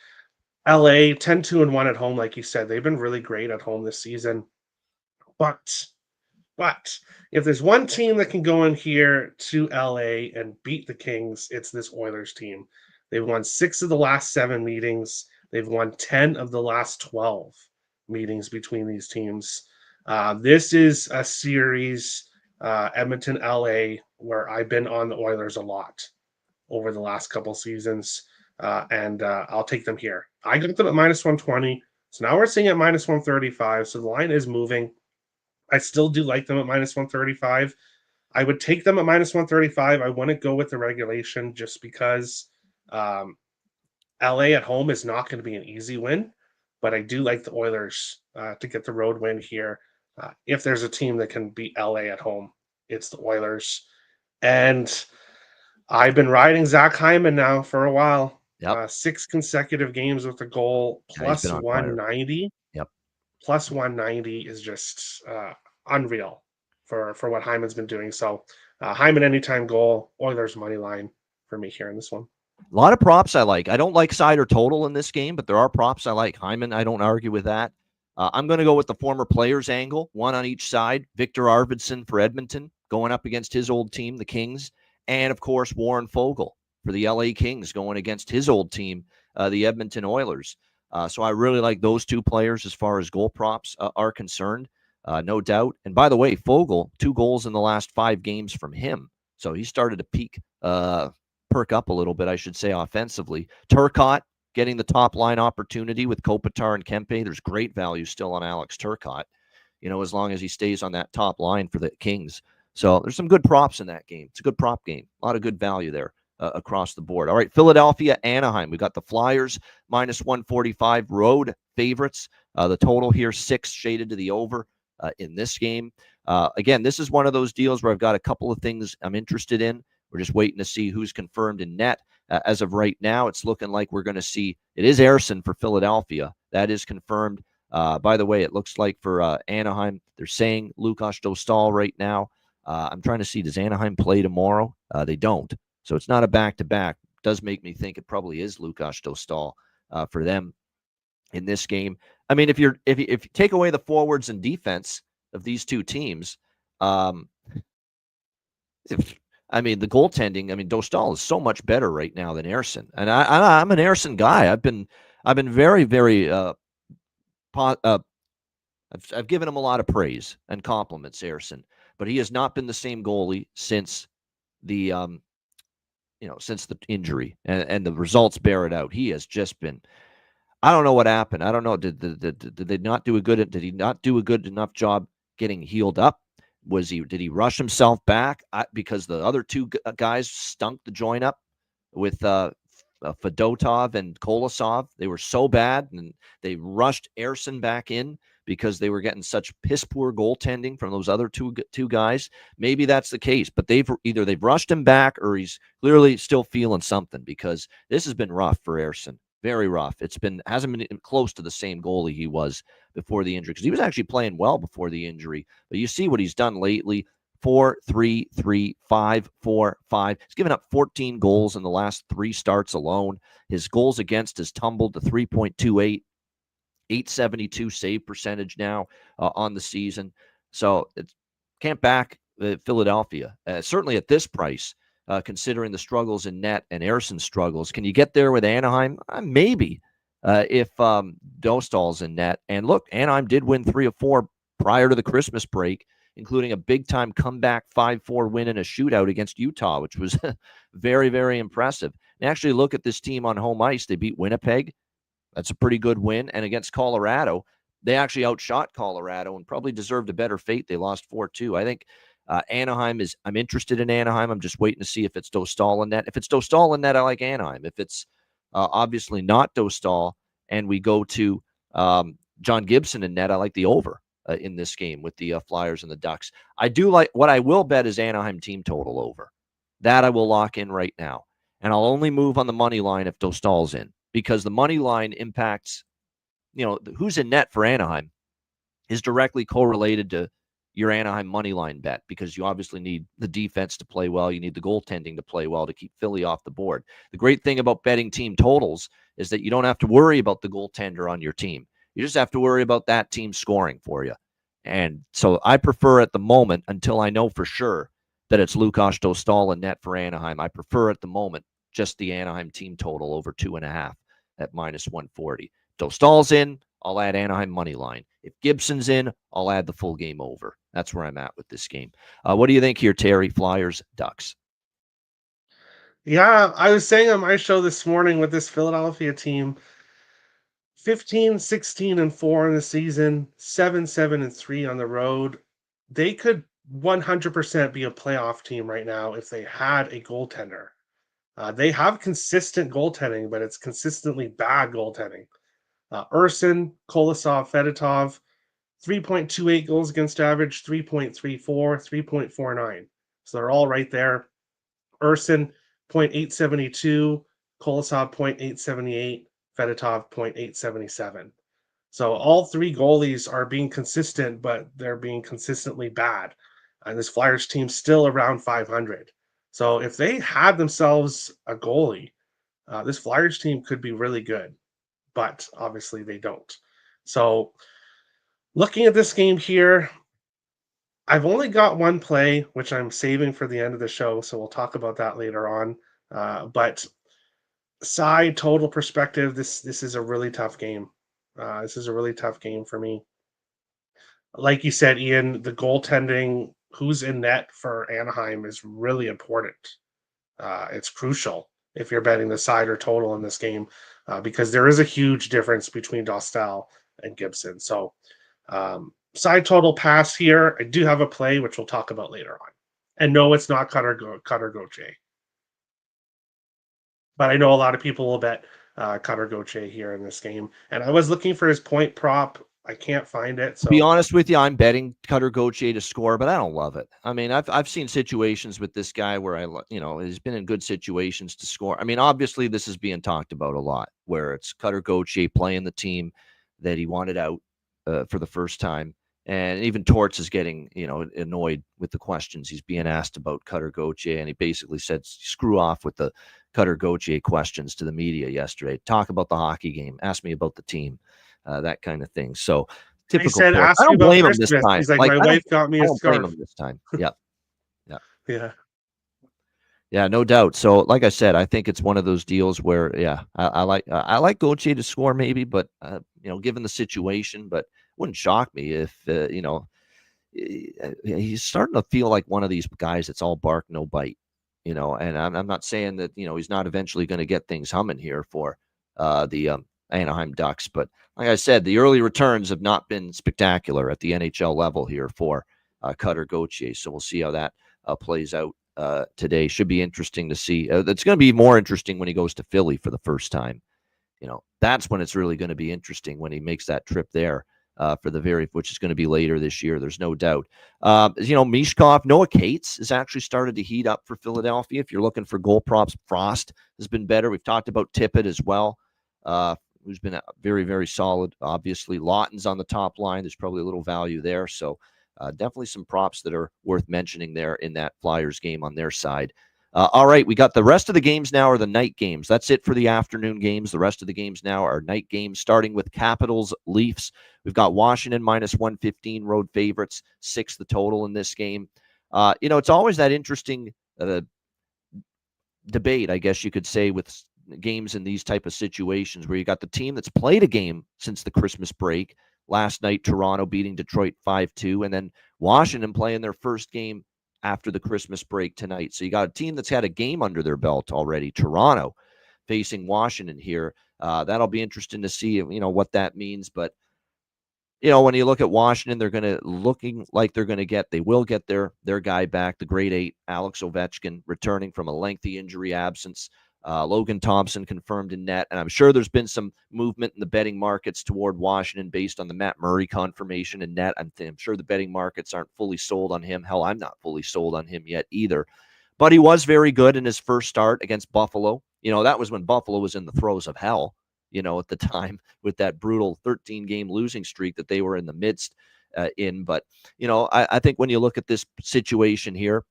LA 10-2-1 at home, like you said, they've been really great at home this season. But but if there's one team that can go in here to LA and beat the Kings, it's this Oilers team. They've won 6 of the last 7 meetings. They've won 10 of the last 12 meetings between these teams. This is a series, Edmonton, LA, where I've been on the Oilers a lot over the last couple seasons, and I'll take them here. I got them at minus 120, so now we're seeing at minus 135. So the line is moving. I still do like them at minus 135. I would take them at minus 135. I wouldn't go with the regulation just because LA at home is not going to be an easy win, but I do like the Oilers to get the road win here. If there's a team that can beat LA at home, it's the Oilers. And I've been riding Zach Hyman now for a while. Yep. 6 consecutive games with a goal, Yeah, he's plus been on fire. 190. Yep. Plus 190 is just unreal for what Hyman's been doing. So Hyman anytime goal, Oilers money line for me here in this one. A lot of props I like. I don't like side or total in this game, but there are props I like. Hyman, I don't argue with that. I'm going to go with the former players angle, one on each side. Victor Arvidsson for Edmonton, going up against his old team, the Kings. And, of course, Warren Fogle for the LA Kings, going against his old team, the Edmonton Oilers. So I really like those two players as far as goal props are concerned, no doubt. And, by the way, Fogle, 2 goals in the last 5 games from him. So he started to perk up a little bit, I should say, offensively. Turcotte getting the top line opportunity with Kopitar and Kempe. There's great value still on Alex Turcotte, as long as he stays on that top line for the Kings. So there's some good props in that game. It's a good prop game. A lot of good value there across the board. All right, Philadelphia, Anaheim. We got the Flyers minus 145 road favorites. The total here, 6 shaded to the over in this game. Again, this is one of those deals where I've got a couple of things I'm interested in. We're just waiting to see who's confirmed in net. As of right now, it's looking like we're going to see it is Ersson for Philadelphia. That is confirmed. By the way, it looks like for Anaheim, they're saying Lukas Dostal right now. I'm trying to see, does Anaheim play tomorrow? They don't. So it's not a back-to-back. It does make me think it probably is Lukas Dostal for them in this game. I mean, if you take away the forwards and defense of these two teams, the goaltending, Dostal is so much better right now than Ersson. And I'm an Ersson guy. I've been very, very I've given him a lot of praise and compliments, Ersson, but he has not been the same goalie since the since the injury, and the results bear it out. He has just been, I don't know what happened. I don't know. Did they not do did he not do a good enough job getting healed up? Did he rush himself back because the other two guys stunk the joint up with Fedotov and Kolosov? They were so bad, and they rushed Ersson back in because they were getting such piss poor goaltending from those other two guys. Maybe that's the case, but they've rushed him back, or he's clearly still feeling something, because this has been rough for Ersson. Very rough. Hasn't been close to the same goalie he was before the injury, because he was actually playing well before the injury. But you see what he's done lately: 4-3-3, 5-4-5. He's given up 14 goals in the last 3 starts alone. His goals against has tumbled to 3.28, 872 save percentage now on the season. So it can't back Philadelphia, certainly at this price. Considering the struggles in net and Ersson's struggles. Can you get there with Anaheim? Maybe, if Dostal's in net. And look, Anaheim did win 3 of 4 prior to the Christmas break, including a big-time comeback 5-4 win in a shootout against Utah, which was very, very impressive. And actually, look at this team on home ice. They beat Winnipeg. That's a pretty good win. And against Colorado, they actually outshot Colorado and probably deserved a better fate. They lost 4-2. I think Anaheim I'm interested in Anaheim. I'm just waiting to see if it's Dostal in net. If it's Dostal in net, I like Anaheim. If it's obviously not Dostal and we go to John Gibson in net, I like the over in this game with the Flyers and the Ducks. I do like, what I will bet is Anaheim team total over. That I will lock in right now. And I'll only move on the money line if Dostal's in, because the money line impacts, who's in net for Anaheim is directly correlated to your Anaheim money line bet, because you obviously need the defense to play well. You need the goaltending to play well to keep Philly off the board. The great thing about betting team totals is that you don't have to worry about the goaltender on your team. You just have to worry about that team scoring for you. And so I prefer at the moment, until I know for sure that it's Lukas Dostal in net for Anaheim, I prefer at the moment just the Anaheim team total over 2.5 at -140. Dostal's in, I'll add Anaheim money line. If Gibson's in, I'll add the full game over. That's where I'm at with this game. What do you think here, Terry? Flyers, Ducks. Yeah, I was saying on my show this morning with this Philadelphia team, 15, 16, and 4 in the season, 7, 7, and 3 on the road. They could 100% be a playoff team right now if they had a goaltender. They have consistent goaltending, but it's consistently bad goaltending. Urson, Kolosov, Fedotov, 3.28 goals against average, 3.34, 3.49. So they're all right there. Urson, 0.872, Kolosov, 0.878, Fedotov, 0.877. So all three goalies are being consistent, but they're being consistently bad. And this Flyers team's still around 500. So if they had themselves a goalie, this Flyers team could be really good. But obviously they don't. So looking at this game here, I've only got one play, which I'm saving for the end of the show. So we'll talk about that later on. But side total perspective, this is a really tough game. This is a really tough game for me. Like you said, Ian, the goaltending, who's in net for Anaheim is really important. It's crucial if you're betting the side or total in this game, because there is a huge difference between Dostal and Gibson. So side total pass here. I do have a play, which we'll talk about later on. And no, it's not Cutter Gauthier. But I know a lot of people will bet Cutter Gauthier here in this game. And I was looking for his point prop. I can't find it. So to be honest with you, I'm betting Cutter Gauthier to score, but I don't love it. I mean, I've seen situations with this guy where he's been in good situations to score. I mean, obviously this is being talked about a lot, where it's Cutter Gauthier playing the team that he wanted out for the first time. And even Torts is getting, annoyed with the questions he's being asked about Cutter Gauthier. And he basically said, screw off with the Cutter Gauthier questions to the media yesterday. Talk about the hockey game. Ask me about the team. That kind of thing. So typical. He said, I don't blame him this time. He's like my wife got me a scarf. Blame him this time. Yeah. Yeah. Yeah, no doubt. So, like I said, I think it's one of those deals where, I like Gauthier to score maybe, but given the situation, but it wouldn't shock me if he's starting to feel like one of these guys that's all bark, no bite. And I'm not saying that he's not eventually going to get things humming here for the Anaheim Ducks, but like I said, the early returns have not been spectacular at the NHL level here for Cutter Gauthier. So we'll see how that plays out today. Should be interesting to see. It's going to be more interesting when he goes to Philly for the first time. That's when it's really going to be interesting, when he makes that trip there which is going to be later this year. There's no doubt. Mishkov, Noah Cates has actually started to heat up for Philadelphia. If you're looking for goal props, Frost has been better. We've talked about Tippett as well, who's been very, very solid. Obviously, Lawton's on the top line. There's probably a little value there. So definitely some props that are worth mentioning there in that Flyers game on their side. All right, we got the rest of the games now are the night games. That's it for the afternoon games. The rest of the games now are night games, starting with Capitals, Leafs. We've got Washington -115, road favorites, 6 the total in this game. It's always that interesting debate, I guess you could say, with games in these type of situations where you got the team that's played a game since the Christmas break. Last night, Toronto beating Detroit 5-2, and then Washington playing their first game after the Christmas break tonight. So you got a team that's had a game under their belt already, Toronto, facing Washington here. That'll be interesting to see, what that means. But, when you look at Washington, they're looking like they will get their guy back, the grade 8, Alex Ovechkin, returning from a lengthy injury absence. Logan Thompson confirmed in net, and I'm sure there's been some movement in the betting markets toward Washington based on the Matt Murray confirmation in net. I'm sure the betting markets aren't fully sold on him. Hell, I'm not fully sold on him yet either. But he was very good in his first start against Buffalo. That was when Buffalo was in the throes of hell, at the time with that brutal 13-game losing streak that they were in the midst in. But, I think when you look at this situation here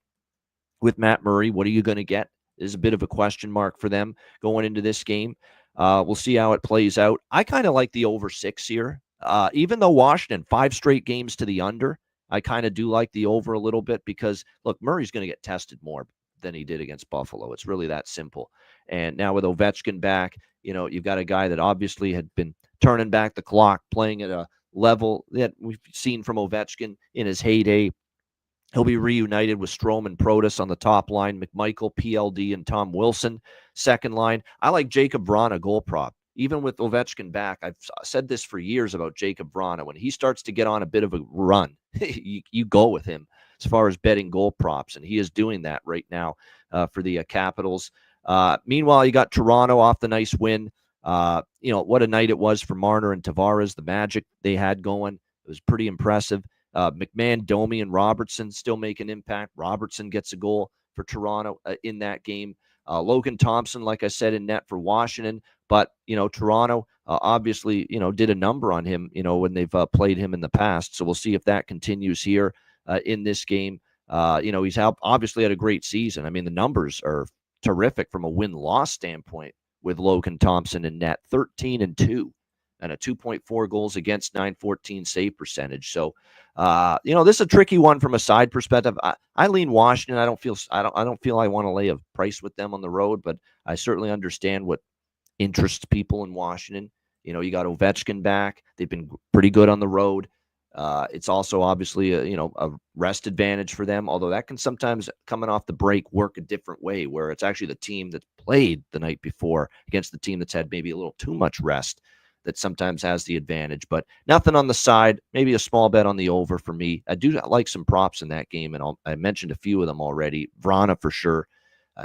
with Matt Murray, what are you going to get? Is a bit of a question mark for them going into this game. We'll see how it plays out. I kind of like the over 6 here. Even though Washington, 5 straight games to the under, I kind of do like the over a little bit because, look, Murray's going to get tested more than he did against Buffalo. It's really that simple. And now with Ovechkin back, you've got a guy that obviously had been turning back the clock, playing at a level that we've seen from Ovechkin in his heyday. He'll be reunited with Strome and Protas on the top line, McMichael, PLD, and Tom Wilson. Second line, I like Jacob Vrana, goal prop. Even with Ovechkin back, I've said this for years about Jacob Vrana. When he starts to get on a bit of a run, you go with him as far as betting goal props, and he is doing that right now for the Capitals. Meanwhile, you got Toronto off the nice win. What a night it was for Marner and Tavares, the magic they had going. It was pretty impressive. McMahon, Domi, and Robertson still make an impact. Robertson gets a goal for Toronto in that game. Logan Thompson, like I said, in net for Washington. But, Toronto obviously, did a number on him, when they've played him in the past. So we'll see if that continues here in this game. He's obviously had a great season. I mean, the numbers are terrific from a win-loss standpoint with Logan Thompson in net, 13-2. And a 2.4 goals against, 914 save percentage. So, this is a tricky one from a side perspective. I lean Washington. I don't feel I want to lay a price with them on the road, but I certainly understand what interests people in Washington. You got Ovechkin back. They've been pretty good on the road. It's also obviously a rest advantage for them, although that can sometimes, coming off the break, work a different way, where it's actually the team that played the night before against the team that's had maybe a little too much rest that sometimes has the advantage. But nothing on the side, maybe a small bet on the over for me. I do like some props in that game, and I mentioned a few of them already. Vrana for sure.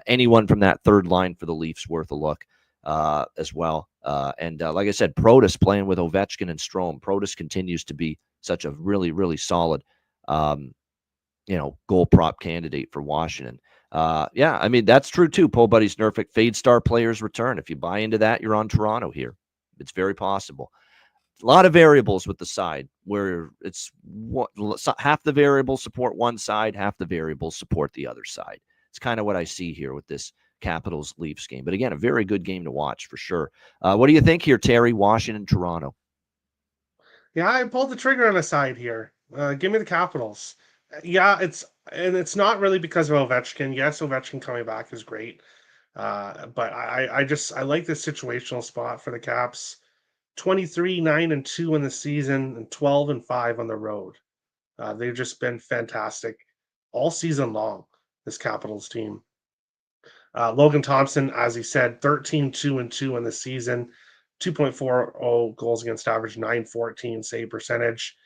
Anyone from that third line for the Leafs worth a look as well. And like I said, Protas playing with Ovechkin and Strome. Protas continues to be such a really, really solid, goal prop candidate for Washington. I mean, that's true too. Po Buddy's Nerfic. Fade star players return. If you buy into that, you're on Toronto here. It's very possible. A lot of variables with the side where it's half the variables support one side, half the variables support the other side. It's kind of what I see here with this Capitals Leafs game. But again, a very good game to watch for sure. What do you think here, Terry? Washington, Toronto. Yeah, I pulled the trigger on a side here. Give me the Capitals. Yeah, it's not really because of Ovechkin. Yes, Ovechkin coming back is great. But I like this situational spot for the Caps. 23-9-2 in the season and 12-5 on the road. They've just been fantastic all season long, this Capitals team. Logan Thompson, as he said, 13-2-2 in the season, 2.40 goals against average, 914 save percentage.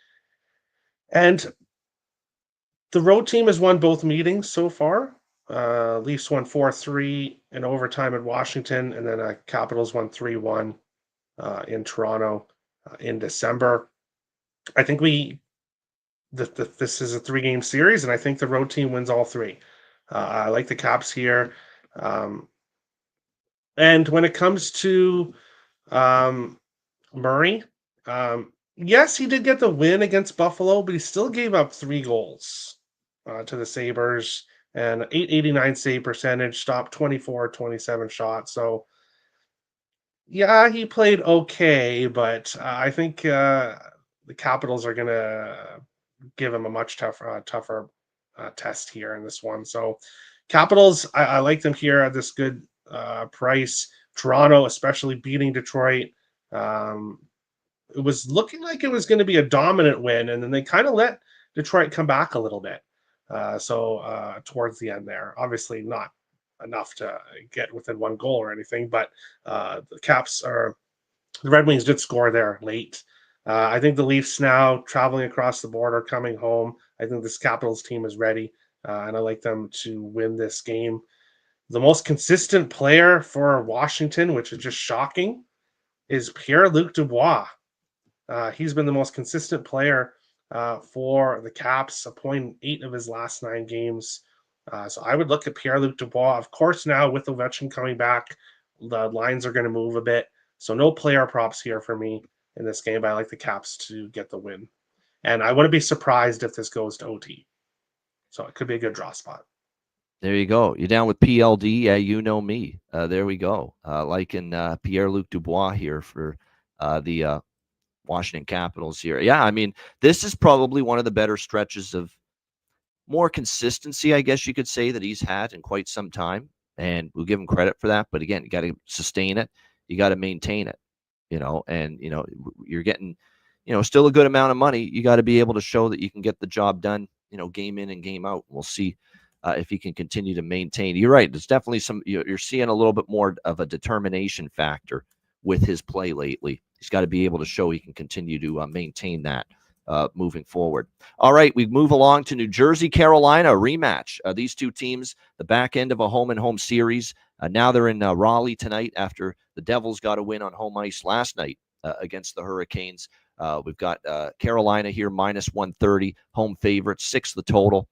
And the road team has won both meetings so far. Leafs won 4-3 in overtime at Washington, and then Capitals won 3-1 in Toronto in December. I think this is a 3-game series, and I think the road team wins all 3. I like the Caps here. And when it comes to Murray, yes, he did get the win against Buffalo, but he still gave up 3 goals to the Sabres and 889 save percentage, stopped 24-27 shots. So, yeah, he played okay, but I think the Capitals are going to give him a much tougher test here in this one. So, Capitals, I like them here at this good price. Toronto, especially beating Detroit. It was looking like it was going to be a dominant win, and then they kind of let Detroit come back a little bit. Towards the end there, obviously not enough to get within 1 goal or anything, but the Red Wings did score there late. I think the Leafs now traveling across the border, coming home. I think this Capitals team is ready, and I like them to win this game. The most consistent player for Washington, which is just shocking, is Pierre-Luc Dubois. He's been the most consistent player for the Caps, a point 8 of his last 9 games. So I would look at Pierre-Luc Dubois. Of course, now with Ovechkin coming back, the lines are going to move a bit. So no player props here for me in this game, but I like the Caps to get the win. And I wouldn't be surprised if this goes to OT. So it could be a good draw spot. There you go. You're down with PLD. Yeah, you know me. There we go. Liking Pierre-Luc Dubois here for the Washington Capitals here. Yeah, I mean, this is probably one of the better stretches of more consistency, I guess you could say, that he's had in quite some time. And we'll give him credit for that. But again, you got to sustain it. You got to maintain it, and, you're getting, still a good amount of money. You got to be able to show that you can get the job done, game in and game out. We'll see if he can continue to maintain. You're right. There's definitely you're seeing a little bit more of a determination factor with his play lately. He's got to be able to show he can continue to maintain that moving forward. All right, we move along to New Jersey, Carolina, a rematch. These two teams, the back end of a home-and-home series. Now they're in Raleigh tonight after the Devils got a win on home ice last night against the Hurricanes. We've got Carolina here, minus 130, home favorite, 6 the total.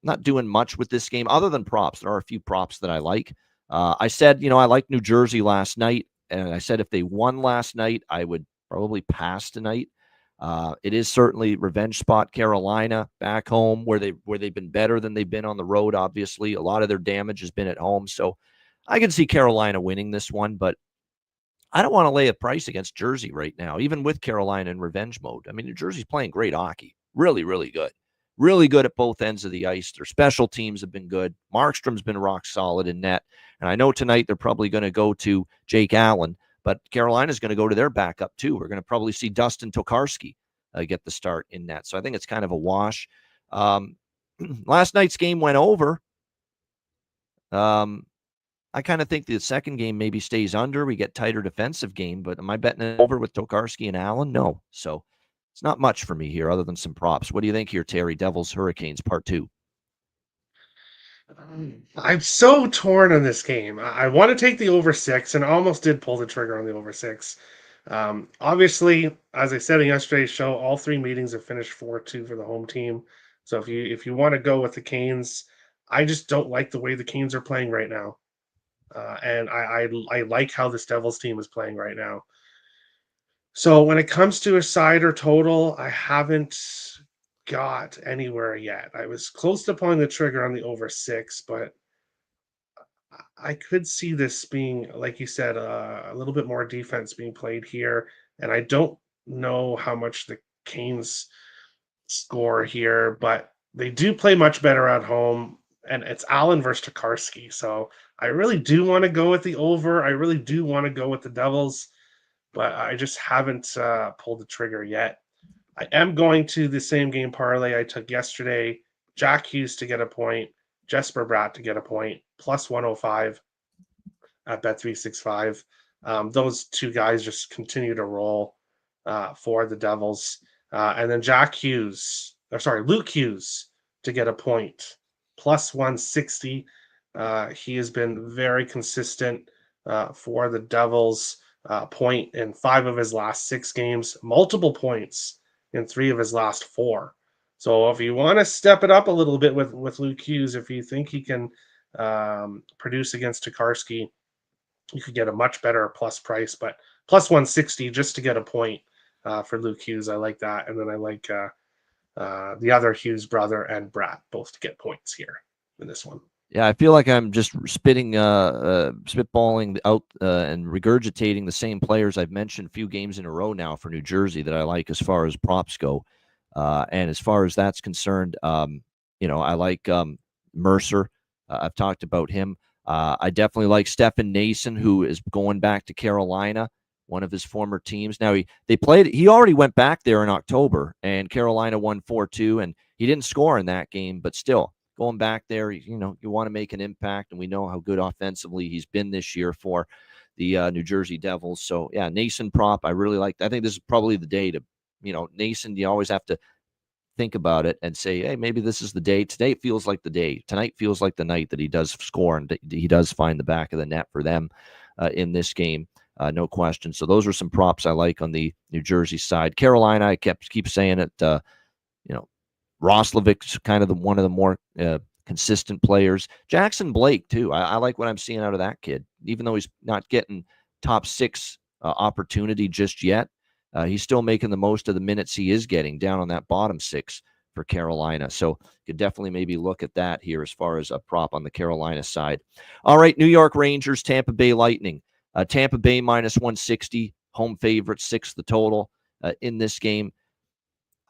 Not doing much with this game other than props. There are a few props that I like. I said, I like New Jersey last night, and I said if they won last night, I would probably pass tonight. It is certainly revenge spot. Carolina back home where they've been better than they've been on the road. Obviously, a lot of their damage has been at home, so I can see Carolina winning this one. But I don't want to lay a price against Jersey right now, even with Carolina in revenge mode. I mean, New Jersey's playing great hockey, really, really good. Really good at both ends of the ice. Their special teams have been good. Markstrom's been rock solid in net. And I know tonight they're probably going to go to Jake Allen, but Carolina's going to go to their backup too. We're going to probably see Dustin Tokarski get the start in net. So I think it's kind of a wash. Last night's game went over. I kind of think the second game maybe stays under. We get tighter defensive game, but am I betting it over with Tokarski and Allen? No. So it's not much for me here other than some props. What do you think here, Terry? Devils, Hurricanes, part 2. I'm so torn on this game. I want to take the over 6 and almost did pull the trigger on the over 6. Obviously, as I said in yesterday's show, all 3 meetings have finished 4-2 for the home team. So if you want to go with the Canes, I just don't like the way the Canes are playing right now. And I like how this Devils team is playing right now. So when it comes to a side or total, I haven't got anywhere yet. I was close to pulling the trigger on the over 6, but I could see this being, like you said, a little bit more defense being played here. And I don't know how much the Canes score here, but they do play much better at home. And it's Allen versus Tokarski. So I really do want to go with the over. I really do want to go with the Devils, but I just haven't pulled the trigger yet. I am going to the same game parlay I took yesterday. Jack Hughes to get a point, Jesper Bratt to get a point, plus 105 at Bet365. Those two guys just continue to roll for the Devils. And then Luke Hughes to get a point, plus 160. He has been very consistent for the Devils. Point in 5 of his last 6 games, multiple points in 3 of his last 4. So if you want to step it up a little bit with Luke Hughes, if you think he can produce against Tokarski, you could get a much better plus price, but plus 160 just to get a point for Luke Hughes. I like that. And then I like the other Hughes brother and Bratt both to get points here in this one. Yeah, I feel like I'm just spitballing out and regurgitating the same players I've mentioned a few games in a row now for New Jersey that I like as far as props go. And as far as that's concerned, I like Mercer. I've talked about him. I definitely like Stefan Nason, who is going back to Carolina, one of his former teams. Now, he already went back there in October, and Carolina won 4-2, and he didn't score in that game, but still. Going back there, you want to make an impact, and we know how good offensively he's been this year for the New Jersey Devils. So, yeah, Nason prop, I really like. I think this is probably the day to, Nason, you always have to think about it and say, hey, maybe this is the day. Today feels like the day. Tonight feels like the night that he does score and he does find the back of the net for them in this game. No question. So those are some props I like on the New Jersey side. Carolina, I keep saying it. Roslovic's kind of one of the more consistent players. Jackson Blake too. I like what I'm seeing out of that kid, even though he's not getting top 6 opportunity just yet. He's still making the most of the minutes he is getting down on that bottom 6 for Carolina. So could definitely maybe look at that here as far as a prop on the Carolina side. All right, New York Rangers, Tampa Bay Lightning. Tampa Bay minus 160, home favorite, 6 the total in this game.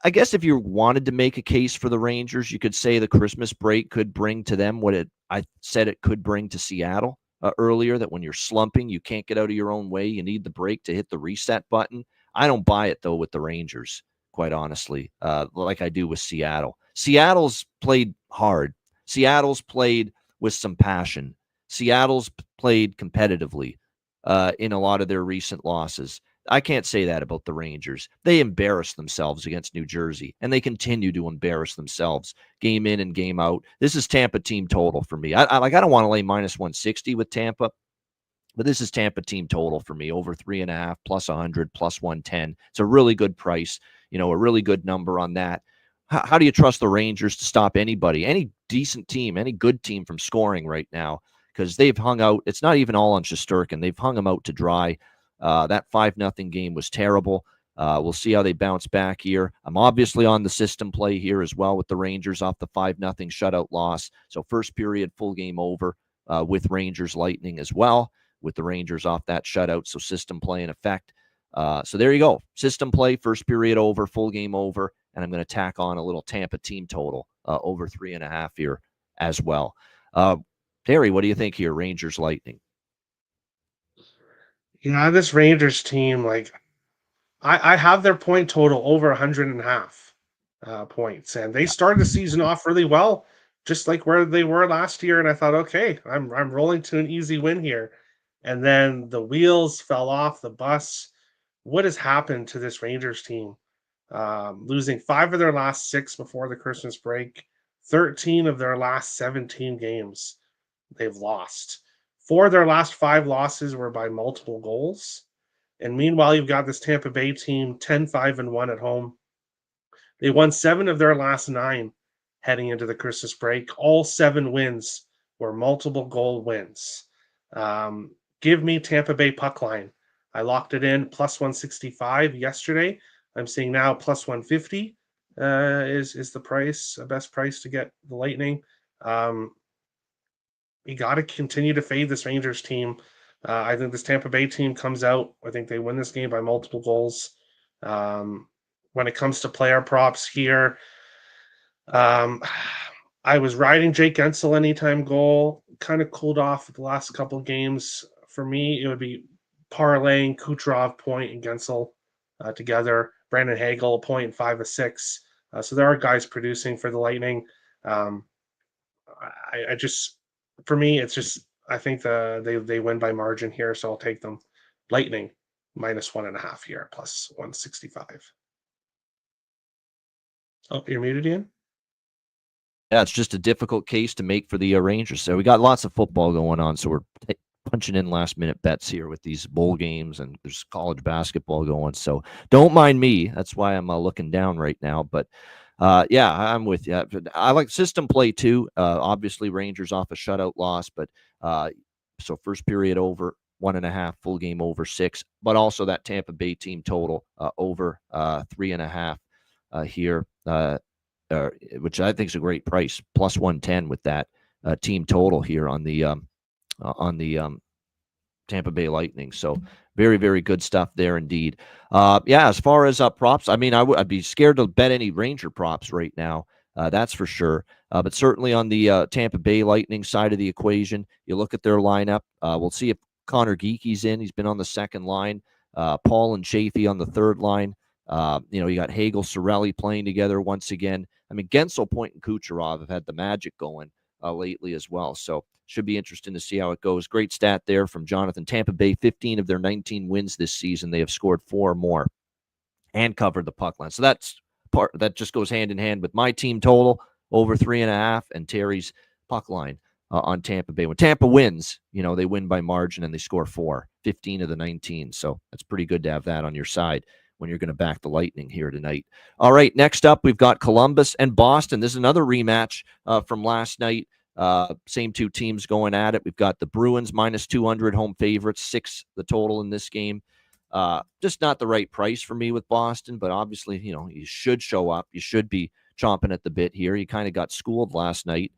I guess if you wanted to make a case for the Rangers, you could say the Christmas break could bring to them what I said it could bring to Seattle earlier, that when you're slumping, you can't get out of your own way. You need the break to hit the reset button. I don't buy it, though, with the Rangers, quite honestly, like I do with Seattle. Seattle's played hard. Seattle's played with some passion. Seattle's played competitively in a lot of their recent losses. I can't say that about the Rangers. They embarrassed themselves against New Jersey, and they continue to embarrass themselves game in and game out. This is Tampa team total for me. I don't want to lay minus 160 with Tampa, but this is Tampa team total for me, over 3.5, plus 100, plus 110. It's a really good price, a really good number on that. How do you trust the Rangers to stop anybody, any decent team, any good team from scoring right now? Because they've hung out. It's not even all on Shesterkin. They've hung them out to dry. That 5-0 game was terrible. We'll see how they bounce back here. I'm obviously on the system play here as well with the Rangers off the 5-0 shutout loss. So first period, full game over with Rangers Lightning as well, with the Rangers off that shutout. So system play in effect. So there you go. System play, first period over, full game over. And I'm going to tack on a little Tampa team total over 3.5 here as well. Terry, what do you think here? Rangers Lightning. This Rangers team, I have their point total over 100.5 points, and they started the season off really well, just like where they were last year. And I thought, okay, I'm rolling to an easy win here, and then the wheels fell off the bus. What has happened to this Rangers team? Losing 5 of their last 6 before the Christmas break, 13 of their last 17 games they've lost. 4 of their last 5 losses were by multiple goals. And meanwhile, you've got this Tampa Bay team 10-5-1 at home. They won 7 of their last 9 heading into the Christmas break. All 7 wins were multiple goal wins. Give me Tampa Bay puck line. I locked it in plus 165 yesterday. I'm seeing now plus 150 is the price, best price to get the Lightning. You got to continue to fade this Rangers team. I think this Tampa Bay team comes out. I think they win this game by multiple goals. When it comes to player props here, I was riding Jake Gensel anytime goal. Kind of cooled off the last couple of games. For me, it would be parlaying Kucherov point and Gensel together. Brandon Hagel point and 5 of 6. So there are guys producing for the Lightning. For me, it's just I think they win by margin here, so I'll take them. Lightning minus 1.5 here, plus 165. Oh, you're muted, Ian? Yeah, it's just a difficult case to make for the Rangers. So we got lots of football going on, so we're punching in last-minute bets here with these bowl games, and there's college basketball going. So don't mind me. That's why I'm looking down right now. But, yeah, I'm with you. I like system play, too. Obviously, Rangers off a shutout loss, but so first period over, 1.5, full game over 6, but also that Tampa Bay team total over 3.5 here. Which I think is a great price, plus 110 with that team total here on the Tampa Bay Lightning. So very, very good stuff there indeed. Yeah, as far as props, I mean, I'd be scared to bet any Ranger props right now. That's for sure. But certainly on the Tampa Bay Lightning side of the equation, you look at their lineup. We'll see if Connor Geeky's in. He's been on the second line. Paul and Chafee on the third line. You got Hagel, Cirelli playing together once again. I mean, Gensel, Point, and Kucherov have had the magic going lately as well. So should be interesting to see how it goes. Great stat there from Jonathan. Tampa Bay, 15 of their 19 wins this season, they have scored 4 or more and covered the puck line. So that's that just goes hand in hand with my team total over 3.5 and Terry's puck line on Tampa Bay. When Tampa wins, they win by margin and they score 15 of the 19. So that's pretty good to have that on your side when you're going to back the Lightning here tonight. All right, next up, we've got Columbus and Boston. This is another rematch from last night. Same two teams going at it. We've got the Bruins minus 200 home favorites, 6 the total in this game. Just not the right price for me with Boston, but obviously, you should show up. You should be chomping at the bit here. You kind of got schooled last night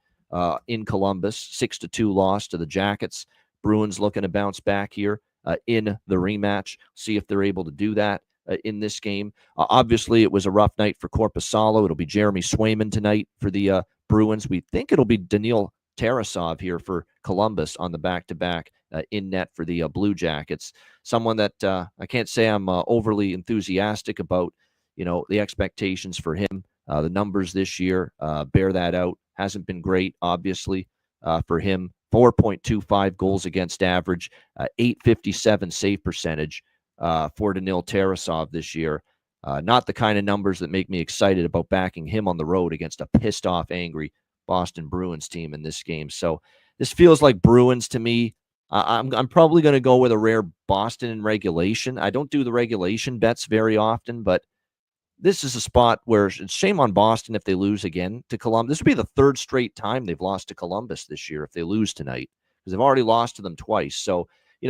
in Columbus, 6-2 loss to the Jackets. Bruins looking to bounce back here in the rematch. See if they're able to do that in this game. Obviously, it was a rough night for Korpisalo. It'll be Jeremy Swayman tonight for the Bruins. We think it'll be Daniil Tarasov here for Columbus on the back-to-back in net for the Blue Jackets. Someone that I can't say I'm overly enthusiastic about, the expectations for him. The numbers this year bear that out. Hasn't been great, obviously, for him. 4.25 goals against average, 857 save percentage for Daniil Tarasov this year. Not the kind of numbers that make me excited about backing him on the road against a pissed-off, angry Boston Bruins team in this game. So this feels like Bruins to me. I'm probably going to go with a rare Boston in regulation. I don't do the regulation bets very often, but this is a spot where it's shame on Boston if they lose again to Columbus. This would be the third straight time they've lost to Columbus this year if they lose tonight, because they've already lost to them twice. So,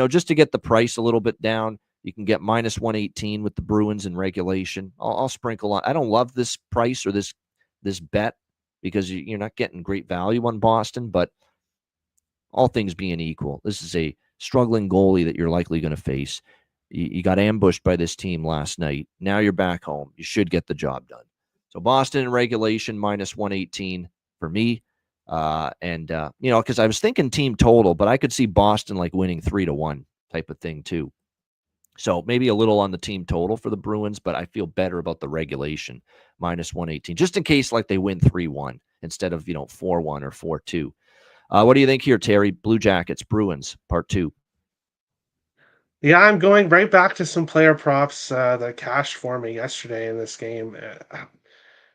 just to get the price a little bit down, you can get minus 118 with the Bruins in regulation. I'll sprinkle on. I don't love this price or this bet because you're not getting great value on Boston, but all things being equal, this is a struggling goalie that you're likely going to face. You got ambushed by this team last night. Now you're back home. You should get the job done. So Boston in regulation, minus 118 for me. Because I was thinking team total, but I could see Boston like winning 3-1 type of thing too. So maybe a little on the team total for the Bruins, but I feel better about the regulation, minus 118, just in case like they win 3-1 instead of, 4-1 or 4-2. What do you think here, Terry? Blue Jackets, Bruins, part 2. Yeah, I'm going right back to some player props that cashed for me yesterday in this game.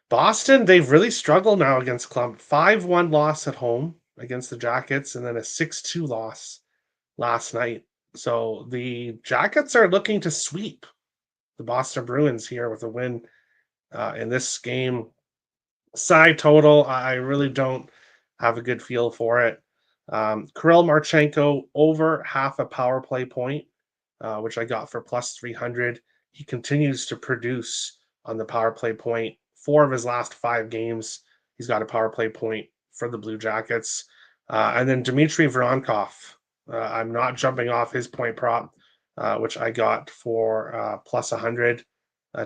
Boston, they've really struggled now against Columbus. 5-1 loss at home against the Jackets, and then a 6-2 loss last night. So the Jackets are looking to sweep the Boston Bruins here with a win in this game. Side total, I really don't have a good feel for it. Kirill Marchenko over half a power play point, which I got for plus 300. He continues to produce on the power play point. 4 of his last 5 games, he's got a power play point for the Blue Jackets. And then Dmitry Voronkov. I'm not jumping off his point prop, which I got for plus 100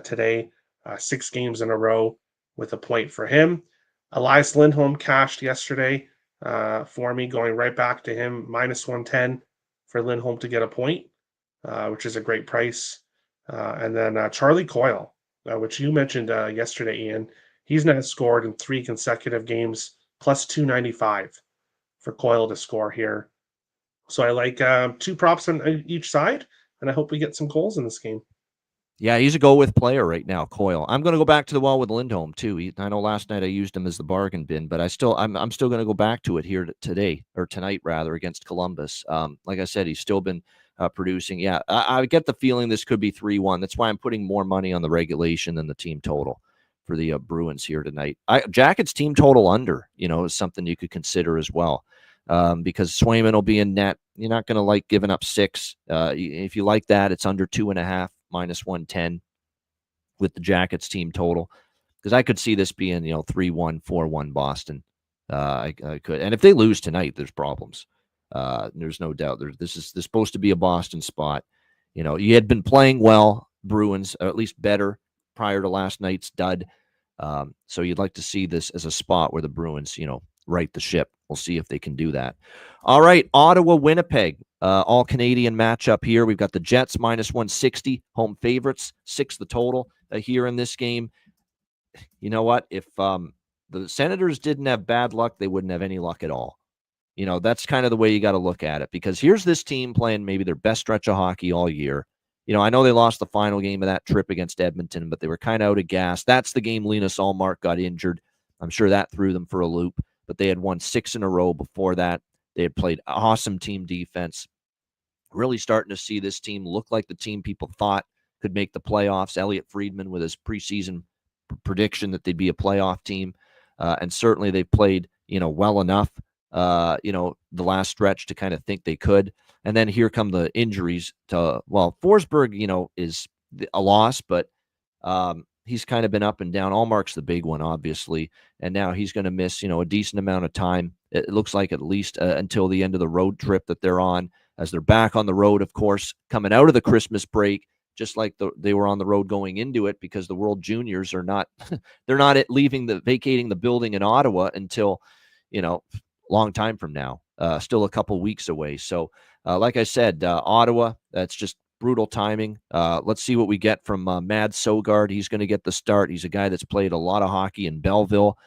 today. 6 games in a row with a point for him. Elias Lindholm cashed yesterday for me, going right back to him, minus 110 for Lindholm to get a point, which is a great price. And then Charlie Coyle, which you mentioned yesterday, Ian. He's now scored in 3 consecutive games, plus 295 for Coyle to score here. So I like 2 props on each side, and I hope we get some goals in this game. Yeah, he's a go-with player right now, Coyle. I'm going to go back to the well with Lindholm too. I know last night I used him as the bargain bin, but I'm still going to go back to it here today or tonight rather against Columbus. Like I said, he's still been producing. Yeah, I get the feeling this could be 3-1. That's why I'm putting more money on the regulation than the team total for the Bruins here tonight. Jackets team total under, is something you could consider as well. Because Swayman will be in net. You're not going to like giving up 6. If you like that, it's under 2.5, minus 110 with the Jackets team total. Because I could see this being, 3-1, 4-1 Boston. I could. And if they lose tonight, there's problems. There's no doubt. This is supposed to be a Boston spot. You had been playing well, Bruins, or at least better prior to last night's dud. So you'd like to see this as a spot where the Bruins, right the ship. We'll see if they can do that. All right, Ottawa, Winnipeg, all Canadian matchup here. We've got the Jets minus 160, home favorites, 6 the total here in this game. You know what? If the Senators didn't have bad luck, they wouldn't have any luck at all. That's kind of the way you got to look at it, because here's this team playing maybe their best stretch of hockey all year. I know they lost the final game of that trip against Edmonton, but they were kind of out of gas. That's the game Linus Ullmark got injured. I'm sure that threw them for a loop, but they had won 6 in a row before that. They had played awesome team defense. Really starting to see this team look like the team people thought could make the playoffs. Elliot Friedman with his preseason prediction that they'd be a playoff team. And certainly they've played, well enough, the last stretch to kind of think they could. And then here come the injuries Forsberg, is a loss, but he's kind of been up and down. Allmark's the big one, obviously. And now he's going to miss, a decent amount of time. It looks like at least until the end of the road trip that they're on, as they're back on the road, of course, coming out of the Christmas break, just like they were on the road going into it, because the World Juniors are not, they're not vacating the building in Ottawa until, long time from now, still a couple weeks away. So, like I said, Ottawa, that's just brutal timing. Let's see what we get from Mad Sogard. He's going to get the start. He's a guy that's played a lot of hockey in Belleville.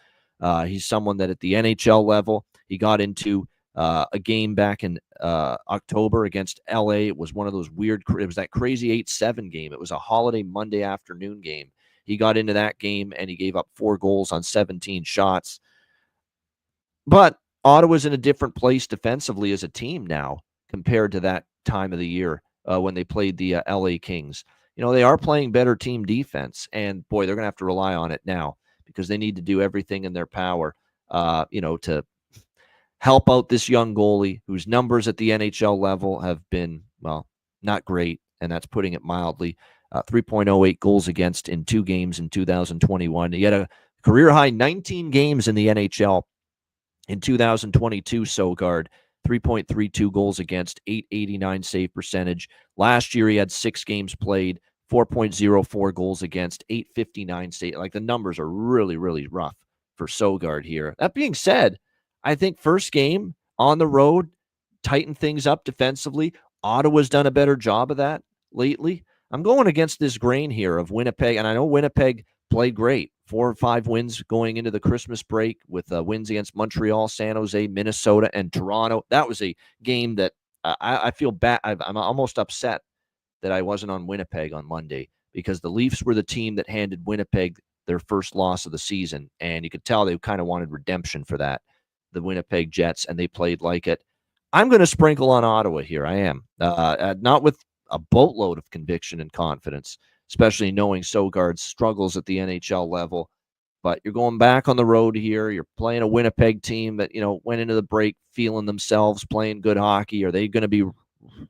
He's someone that at the NHL level, he got into a game back in October against LA. It was one of those it was that crazy 8-7 game. It was a holiday Monday afternoon game. He got into that game and he gave up 4 goals on 17 shots. But Ottawa's in a different place defensively as a team now compared to that time of the year when they played the LA Kings. They are playing better team defense, and boy, they're going to have to rely on it now because they need to do everything in their power, to help out this young goalie whose numbers at the NHL level have been, not great, and that's putting it mildly. 3.08 goals against in 2 games in 2021. He had a career-high 19 games in the NHL in 2022, Sogard. 3.32 goals against, 889 save percentage. Last year, he had 6 games played, 4.04 goals against, 859 save. Like, the numbers are really, really rough for Sogard here. That being said, I think first game on the road, tighten things up defensively. Ottawa's done a better job of that lately. I'm going against this grain here of Winnipeg, and I know Winnipeg played great. 4 or 5 wins going into the Christmas break with wins against Montreal, San Jose, Minnesota, and Toronto. That was a game that I feel bad. I'm almost upset that I wasn't on Winnipeg on Monday because the Leafs were the team that handed Winnipeg their first loss of the season, and you could tell they kind of wanted redemption for that, the Winnipeg Jets, and they played like it. I'm going to sprinkle on Ottawa here. I am. Not with a boatload of conviction and confidence, especially knowing Sogard's struggles at the NHL level. But you're going back on the road here. You're playing a Winnipeg team that, went into the break feeling themselves, playing good hockey. Are they going to be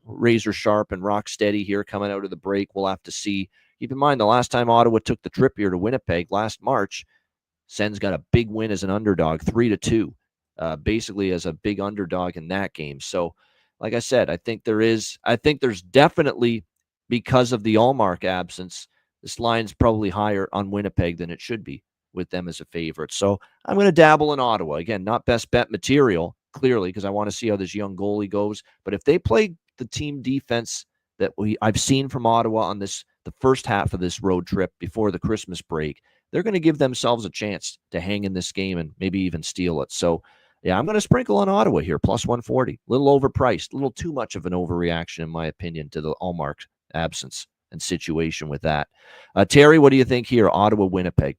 razor sharp and rock steady here coming out of the break? We'll have to see. Keep in mind, the last time Ottawa took the trip here to Winnipeg last March, Sens got a big win as an underdog, 3-2, basically as a big underdog in that game. So, like I said, I think there's definitely, because of the Ullmark absence, this line's probably higher on Winnipeg than it should be with them as a favorite. So I'm going to dabble in Ottawa. Again, not best bet material, clearly, because I want to see how this young goalie goes. But if they play the team defense that I've seen from Ottawa on the first half of this road trip before the Christmas break, they're going to give themselves a chance to hang in this game and maybe even steal it. So, yeah, I'm going to sprinkle on Ottawa here, plus 140. A little overpriced, a little too much of an overreaction, in my opinion, to the Ullmark absence and situation with that. Terry, what do you think here? Ottawa, Winnipeg.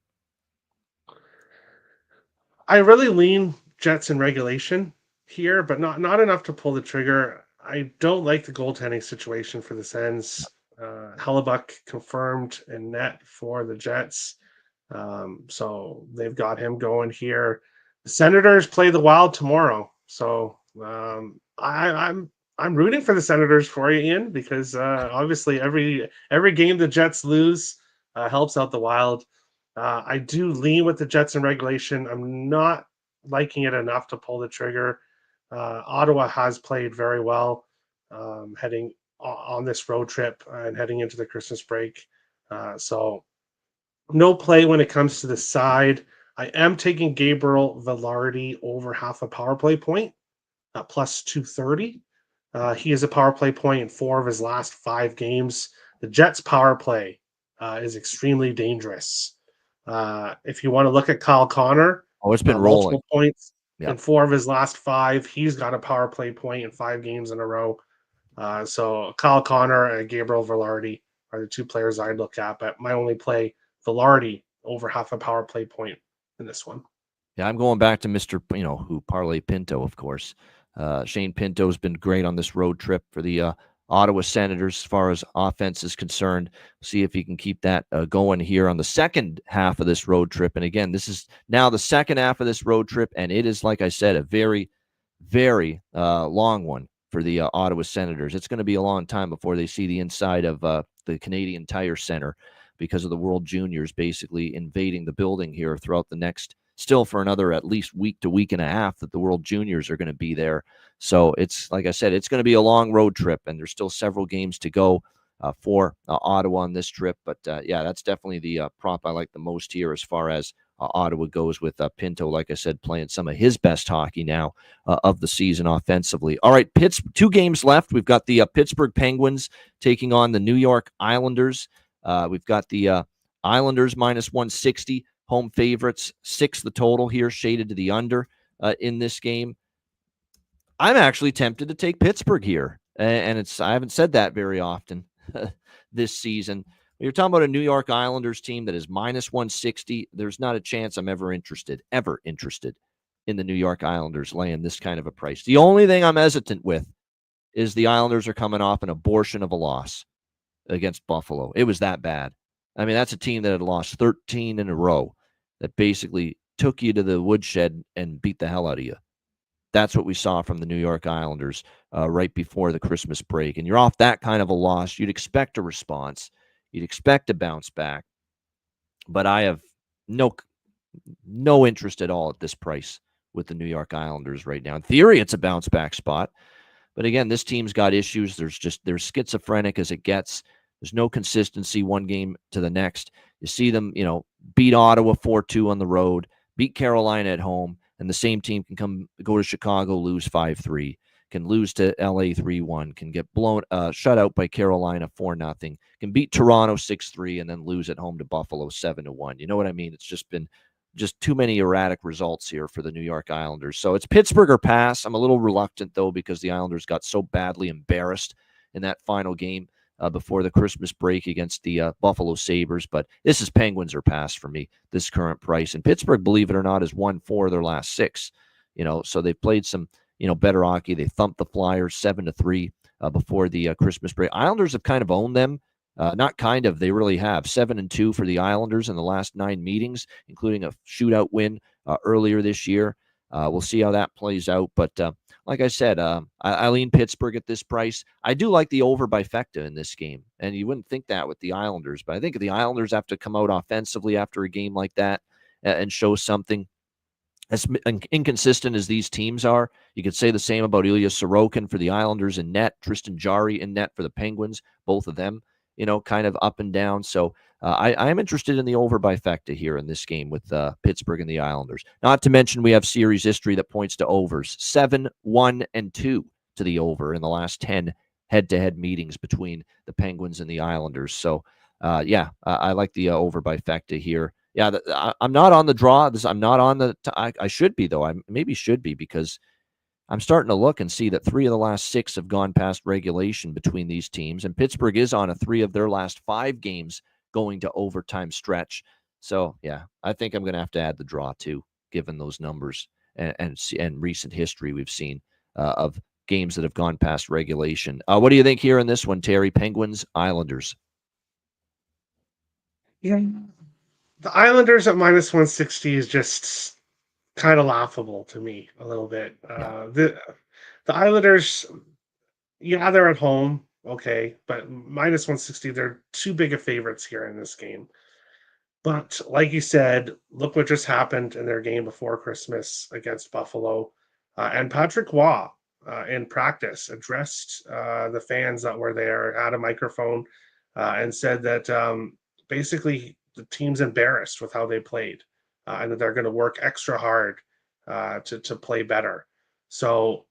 I really lean Jets in regulation here, but not enough to pull the trigger. I don't like the goaltending situation for the Sens. Hellebuck confirmed in net for the Jets. So they've got him going here. The Senators play the Wild tomorrow. So I'm rooting for the Senators for you, Ian, because obviously every game the Jets lose helps out the Wild. I do lean with the Jets in regulation. I'm not liking it enough to pull the trigger. Ottawa has played very well heading on this road trip and heading into the Christmas break. So no play when it comes to the side. I am taking Gabriel Velarde over half a power play point at plus 230. He is a power play point in 4 of his last 5 games. The Jets' power play is extremely dangerous. If you want to look at Kyle Connor, it's been rolling points in 4 of his last 5. He's got a power play point in 5 games in a row. So Kyle Connor and Gabriel Velarde are the two players I look at, but my only play Velarde over half a power play point in this one. Yeah, I'm going back to Mr. Who Parlay Pinto, of course. Shane Pinto's been great on this road trip for the Ottawa Senators as far as offense is concerned. See if he can keep that going here on the second half of this road trip. And again, this is now the second half of this road trip, and it is, like I said, a very, very long one for the Ottawa Senators. It's going to be a long time before they see the inside of the Canadian Tire Center because of the World Juniors basically invading the building here throughout the next, still for another at least week to week and a half that the World Juniors are going to be there. So it's, like I said, it's going to be a long road trip, and there's still several games to go for Ottawa on this trip. But yeah, that's definitely the prop I like the most here as far as Ottawa goes, with Pinto, like I said, playing some of his best hockey now of the season offensively. All right, two games left. We've got the Pittsburgh Penguins taking on the New York Islanders. We've got the Islanders minus 160, home favorites, 6 the total here, shaded to the under in this game. I'm actually tempted to take Pittsburgh here, and I haven't said that very often this season. You're talking about a New York Islanders team that is minus 160. There's not a chance I'm ever interested in the New York Islanders laying this kind of a price. The only thing I'm hesitant with is the Islanders are coming off an abortion of a loss against Buffalo. It was that bad. I mean, that's a team that had lost 13 in a row that basically took you to the woodshed and beat the hell out of you. That's what we saw from the New York Islanders right before the Christmas break. And you're off that kind of a loss. You'd expect a response. You'd expect to bounce back. But I have no interest at all at this price with the New York Islanders right now. In theory, it's a bounce back spot. But again, this team's got issues. They're schizophrenic as it gets. There's no consistency one game to the next. You see them, beat Ottawa 4-2 on the road, beat Carolina at home, and the same team can go to Chicago, lose 5-3, can lose to LA 3-1, can get shut out by Carolina 4-0, can beat Toronto 6-3, and then lose at home to Buffalo 7-1. You know what I mean? It's just been too many erratic results here for the New York Islanders. So it's Pittsburgh or pass. I'm a little reluctant, though, because the Islanders got so badly embarrassed in that final game before the Christmas break against the Buffalo Sabres. But this is Penguins or pass for me, this current price. And Pittsburgh, believe it or not, has won 4 of their last 6. So they've played some, better hockey. They thumped the Flyers 7-3 before the Christmas break. Islanders have kind of owned them. Not kind of, they really have. 7-2 for the Islanders in the last 9 meetings, including a shootout win earlier this year. We'll see how that plays out. But like I said, I lean Pittsburgh at this price. I do like the over by Fecta in this game, and you wouldn't think that with the Islanders. But I think the Islanders have to come out offensively after a game like that and show something. As inconsistent as these teams are, you could say the same about Ilya Sorokin for the Islanders in net, Tristan Jarry in net for the Penguins, both of them, kind of up and down. So I am interested in the over by Fecta here in this game with Pittsburgh and the Islanders. Not to mention we have series history that points to overs, 7, 1, and 2 to the over in the last 10 head-to-head meetings between the Penguins and the Islanders. So, I like the over by Fecta here. Yeah, I'm not on the draw. I'm not on the. I should be, though. I maybe should be, because I'm starting to look and see that 3 of the last 6 have gone past regulation between these teams, and Pittsburgh is on a 3 of their last 5 games going to overtime stretch. So yeah, I think I'm going to have to add the draw too, given those numbers and recent history we've seen of games that have gone past regulation. What do you think here in this one, Terry? Penguins, Islanders. Yeah. The Islanders at minus 160 is just kind of laughable to me a little bit. The Islanders, yeah, they're at home, okay, but minus 160, they're too big of favorites here in this game. But like you said, look what just happened in their game before Christmas against Buffalo. And Patrick Waugh, in practice, addressed the fans that were there, had a microphone, and said that basically the team's embarrassed with how they played, and that they're going to work extra hard to play better. So,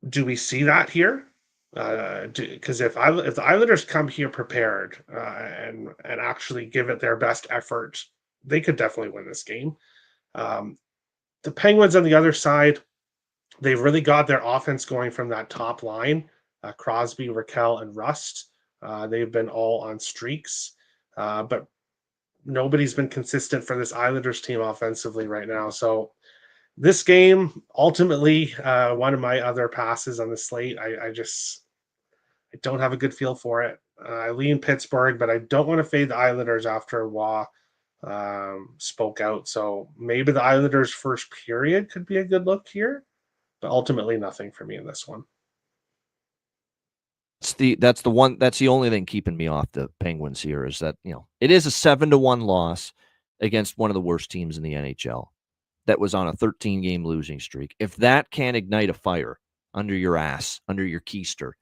do we see that here? Because if the Islanders come here prepared and actually give it their best effort, they could definitely win this game. The Penguins on the other side, they've really got their offense going from that top line, Crosby, Raquel, and Rust. They've been all on streaks, but nobody's been consistent for this Islanders team offensively right now. So this game, ultimately, one of my other passes on the slate. I don't have a good feel for it. I lean Pittsburgh, but I don't want to fade the Islanders after Waugh spoke out. So maybe the Islanders' first period could be a good look here, but ultimately nothing for me in this one. That's the only thing keeping me off the Penguins here is that, it is a 7-1 loss against one of the worst teams in the NHL that was on a 13-game losing streak. If that can't ignite a fire under your ass, under your keister,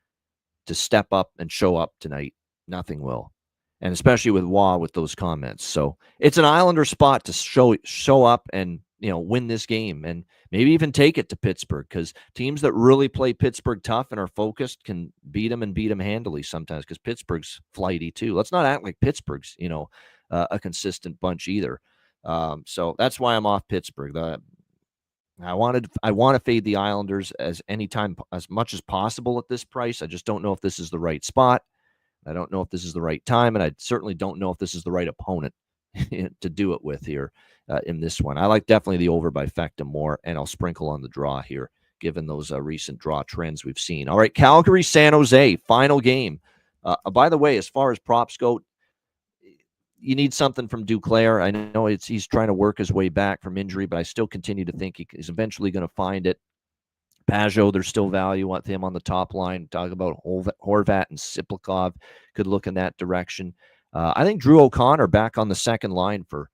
to step up and show up tonight, nothing will. And especially with Waugh with those comments. So it's an Islander spot to show up and, win this game and maybe even take it to Pittsburgh, because teams that really play Pittsburgh tough and are focused can beat them and beat them handily sometimes, because Pittsburgh's flighty too. Let's not act like Pittsburgh's, a consistent bunch either. So that's why I'm off Pittsburgh. I want to fade the Islanders as much as possible at this price. I just don't know if this is the right spot. I don't know if this is the right time, and I certainly don't know if this is the right opponent to do it with here in this one. I like definitely the over by Fecta more, and I'll sprinkle on the draw here, given those recent draw trends we've seen. All right, Calgary, San Jose, final game. By the way, as far as props go, you need something from Duclair. I know he's trying to work his way back from injury, but I still continue to think he's eventually going to find it. Pajot, there's still value with him on the top line. Talk about Horvat and Siplikov could look in that direction. I think Drew O'Connor back on the second line for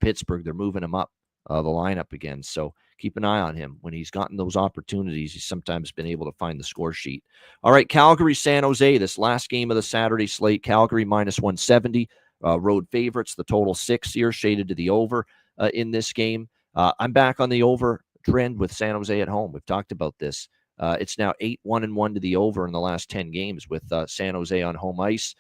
Pittsburgh. They're moving him up the lineup again. So keep an eye on him. When he's gotten those opportunities, he's sometimes been able to find the score sheet. All right, Calgary, San Jose, this last game of the Saturday slate. Calgary minus 170. Road favorites, the total 6 here, shaded to the over in this game. I'm back on the over trend with San Jose at home. We've talked about this. It's now 8-1-1 to the over in the last 10 games with San Jose on home ice.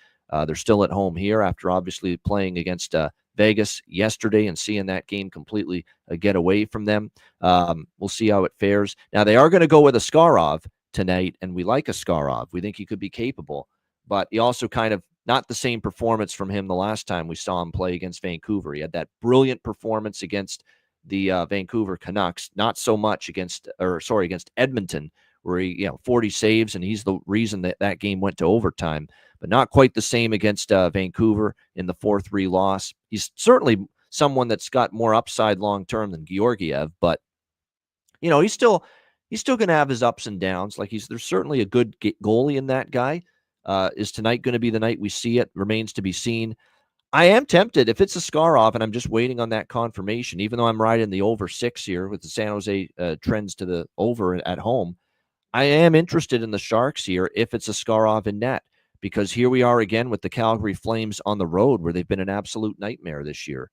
They're still at home here after obviously playing against Vegas yesterday and seeing that game completely get away from them. We'll see how it fares. Now, they are going to go with Askarov tonight, and we like Askarov. We think he could be capable, but he also kind of not the same performance from him the last time we saw him play against Vancouver. He had that brilliant performance against the Vancouver Canucks, not so much against Edmonton, where he, 40 saves, and he's the reason that game went to overtime, but not quite the same against Vancouver in the 4-3 loss. He's certainly someone that's got more upside long-term than Georgiev, but, he's still going to have his ups and downs. Like there's certainly a good goalie in that guy. Is tonight going to be the night we see it? Remains to be seen. I am tempted if it's Askarov, and I'm just waiting on that confirmation, even though I'm riding the over 6 here with the San Jose trends to the over at home. I am interested in the Sharks here if it's Askarov in net, because here we are again with the Calgary Flames on the road, where they've been an absolute nightmare this year.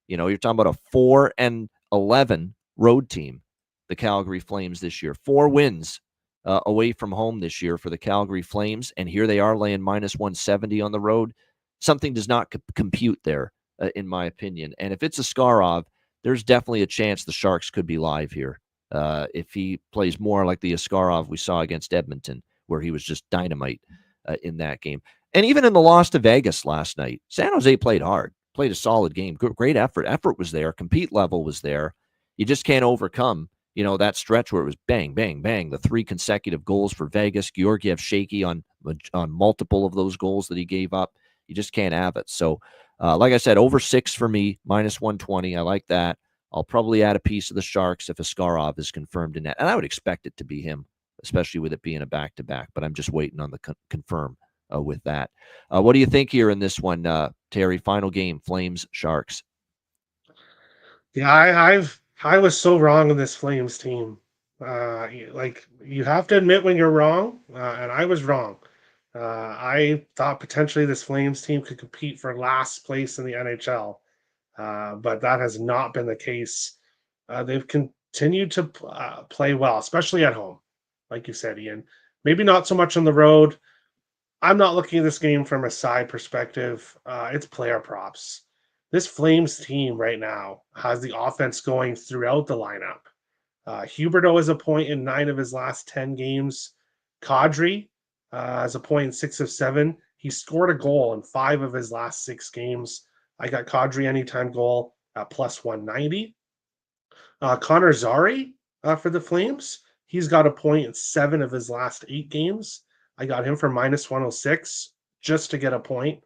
You're talking about a 4-11 road team, the Calgary Flames this year. 4 wins away from home this year for the Calgary Flames, and here they are laying minus 170 on the road. Something does not compute there, in my opinion. And if it's Askarov, there's definitely a chance the Sharks could be live here if he plays more like the Askarov we saw against Edmonton, where he was just dynamite in that game. And even in the loss to Vegas last night, San Jose played hard, played a solid game. Great effort. Effort was there. Compete level was there. You just can't overcome that stretch where it was bang, bang, bang, the 3 consecutive goals for Vegas. Georgiev shaky on multiple of those goals that he gave up. You just can't have it. So, like I said, over 6 for me, minus 120. I like that. I'll probably add a piece of the Sharks if Askarov is confirmed in that. And I would expect it to be him, especially with it being a back-to-back. But I'm just waiting on the confirm with that. What do you think here in this one, Terry? Final game, Flames, Sharks. Yeah, I was so wrong in this Flames team. You have to admit when you're wrong, and I was wrong. I thought potentially this Flames team could compete for last place in the NHL, but that has not been the case. They've continued to play well, especially at home, like you said, Ian. Maybe not so much on the road. I'm not looking at this game from a side perspective. It's player props. This Flames team right now has the offense going throughout the lineup. Huberdeau is a point in 9 of his last 10 games. Kadri as a point 6 of 7. He scored a goal in 5 of his last 6 games. I got Kadri anytime goal at plus 190. Connor Zary for the Flames. He's got a point in 7 of his last 8 games. I got him for minus 106 just to get a point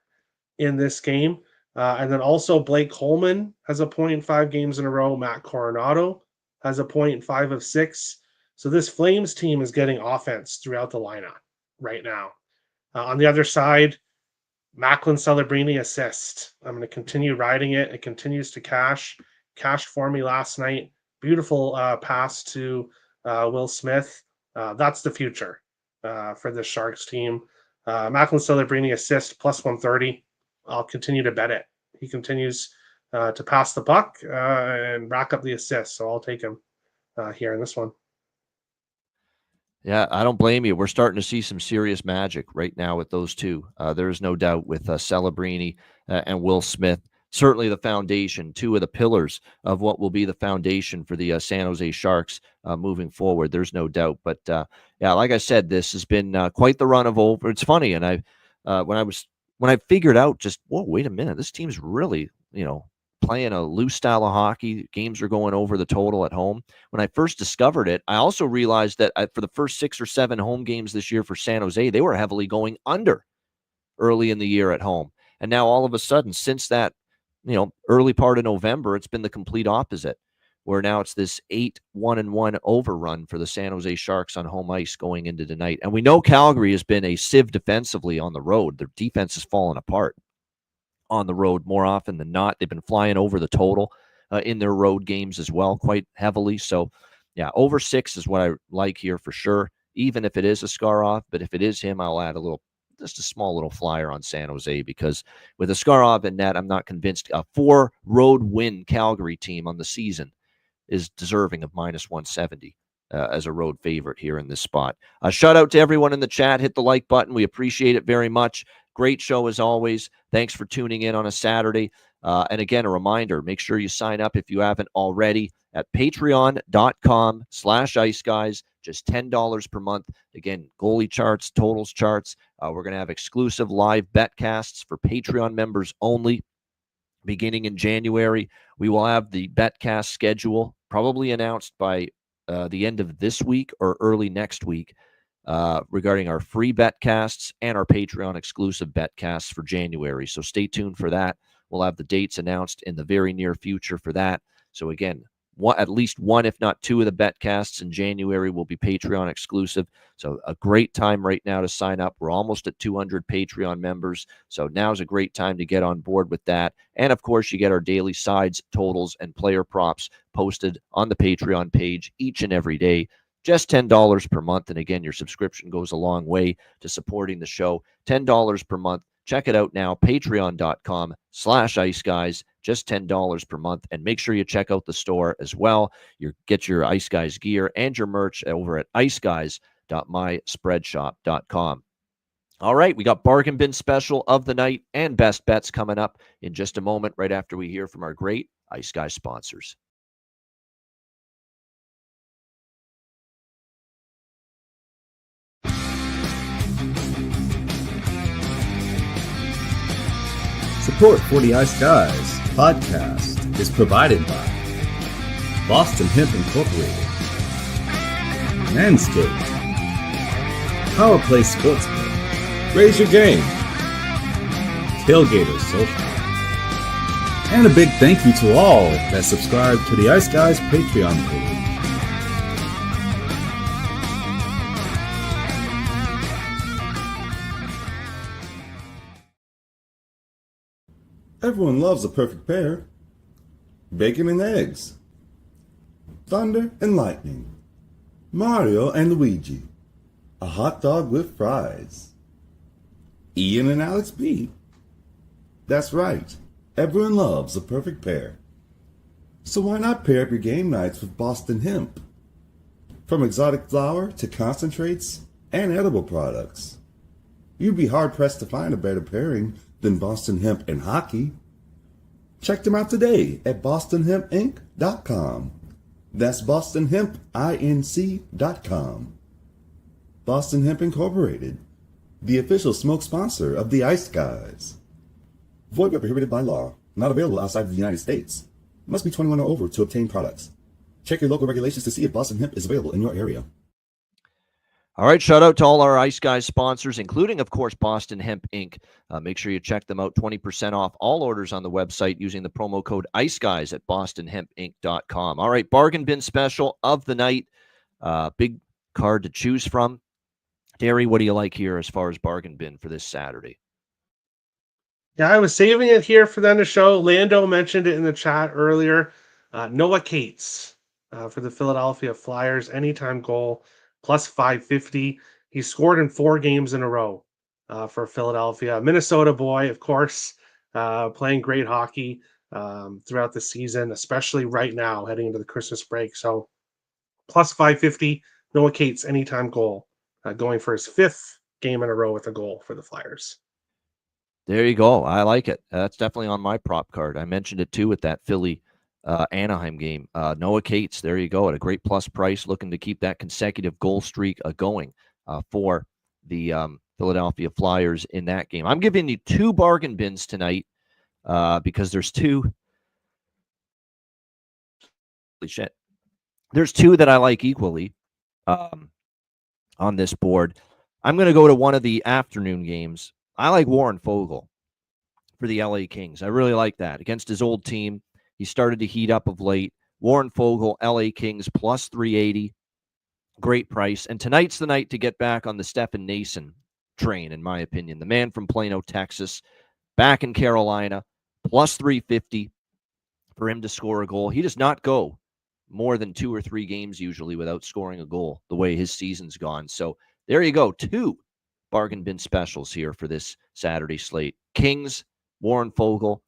in this game. And then also Blake Coleman has a point in 5 games in a row. Matt Coronado has a point in 5 of 6. So this Flames team is getting offense throughout the lineup right now. On the other side, Macklin Celebrini assist. I'm going to continue riding it. It continues to cashed for me last night. Beautiful pass to Will Smith. That's the future for the Sharks team. Macklin Celebrini assist plus 130. I'll continue to bet it. He continues to pass the puck and rack up the assists, so I'll take him here in this one. Yeah, I don't blame you. We're starting to see some serious magic right now with those two. There is no doubt with Celebrini and Will Smith. Certainly the foundation, two of the pillars of what will be the foundation for the San Jose Sharks moving forward. There's no doubt. But yeah, like I said, this has been quite the run of over. It's funny, and when I figured out just, whoa, wait a minute, this team's really, playing a loose style of hockey. Games are going over the total at home. When I first discovered it, I also realized that for the first 6 or 7 home games this year for San Jose, they were heavily going under early in the year at home. And now all of a sudden, since that, early part of November, it's been the complete opposite, where now it's this 8-1-1 overrun for the San Jose Sharks on home ice going into tonight. And we know Calgary has been a sieve defensively on the road. Their defense has fallen apart on the road more often than not. They've been flying over the total in their road games as well, quite heavily. So, yeah, over 6 is what I like here for sure, even if it is a Skarov. But if it is him, I'll add just a small little flyer on San Jose, because with a Skarov in net, I'm not convinced a 4 road win Calgary team on the season is deserving of minus 170 as a road favorite here in this spot. Shout out to everyone in the chat. Hit the like button. We appreciate it very much. Great show as always. Thanks for tuning in on a Saturday. And again, a reminder, make sure you sign up if you haven't already at patreon.com/iceguys. Just $10 per month. Again, goalie charts, totals charts. We're going to have exclusive live betcasts for Patreon members only beginning in January. We will have the betcast schedule probably announced by the end of this week or early next week regarding our free betcasts and our Patreon exclusive betcasts for January. So stay tuned for that. We'll have the dates announced in the very near future for that. So again, at least one, if not 2 of the betcasts in January will be Patreon exclusive. So a great time right now to sign up. We're almost at 200 Patreon members. So now's a great time to get on board with that. And of course, you get our daily sides, totals, and player props posted on the Patreon page each and every day. Just $10 per month. And again, your subscription goes a long way to supporting the show. $10 per month. Check it out now, patreon.com/iceguys, just $10 per month. And make sure you check out the store as well. Get your Ice Guys gear and your merch over at iceguys.myspreadshop.com. All right, we got Bargain Bin Special of the night and Best Bets coming up in just a moment, right after we hear from our great Ice Guys sponsors. Support for the Ice Guys podcast is provided by Boston Hemp Incorporated, Manscaped, Power Play Sportsbook, Raise Your Game, Tailgaters Social, and a big thank you to all that subscribe to the Ice Guys Patreon page. Everyone loves a perfect pair. Bacon and eggs. Thunder and lightning. Mario and Luigi. A hot dog with fries. Ian and Alex B. That's right. Everyone loves a perfect pair. So why not pair up your game nights with Boston Hemp? From exotic flower to concentrates and edible products. You'd be hard-pressed to find a better pairing than Boston Hemp and hockey. Check them out today at bostonhempinc.com. That's bostonhempinc.com. Boston Hemp Incorporated. the official smoke sponsor of the Ice Guys. Void where prohibited by law. Not available outside of the United States. Must be 21 or over to obtain products. Check your local regulations to see if Boston Hemp is available in your area. All right, shout out to all our Ice Guys sponsors, including, of course, Boston Hemp Inc. Make sure you check them out. 20% off all orders on the website using the promo code IceGuys at bostonhempinc.com. All right, bargain bin special of the night. Big card to choose from. Derry, what do you like here as far as bargain bin for this Saturday? Yeah, I was saving it here for them to show. Lando mentioned it in the chat earlier. Noah Cates for the Philadelphia Flyers, anytime goal, plus 550. He scored in 4 games in a row for Philadelphia. Minnesota boy, of course, playing great hockey throughout the season, especially right now heading into the Christmas break. So plus 550, Noah Cates, anytime goal, going for his 5th game in a row with a goal for the Flyers. There you go. I like it. That's definitely on my prop card. I mentioned it too with that Philly Anaheim game. Noah Cates, there you go, at a great plus price, looking to keep that consecutive goal streak going for the Philadelphia Flyers in that game. I'm giving you 2 bargain bins tonight because there's 2. Holy shit. There's 2 that I like equally on this board. I'm going to go to one of the afternoon games. I like Warren Fogle for the LA Kings. I really like that. Against his old team, he started to heat up of late. Warren Fogle, LA Kings, plus 380. Great price. And tonight's the night to get back on the Stephen Nason train, in my opinion. The man from Plano, Texas, back in Carolina, plus 350 for him to score a goal. He does not go more than 2 or 3 games usually without scoring a goal the way his season's gone. So there you go. 2 bargain bin specials here for this Saturday slate. Kings, Warren Fogle,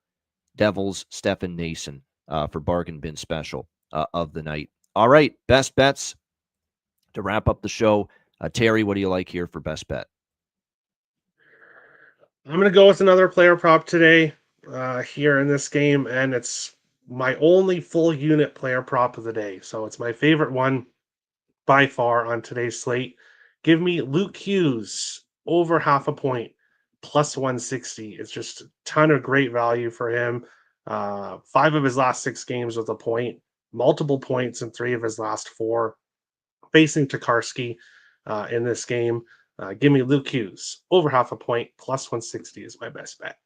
Devils, Stephen Nason for bargain bin special of the night. All right, best bets to wrap up the show. Terry, what do you like here for best bet? I'm going to go with another player prop today here in this game, and it's my only full unit player prop of the day. So it's my favorite one by far on today's slate. Give me Luke Hughes over half a point, plus 160. It's just a ton of great value for him. 5 of his last 6 games with a point, multiple points in 3 of his last 4. Facing Tokarski in this game. Give me Luke Hughes over half a point, plus 160 is my best bet.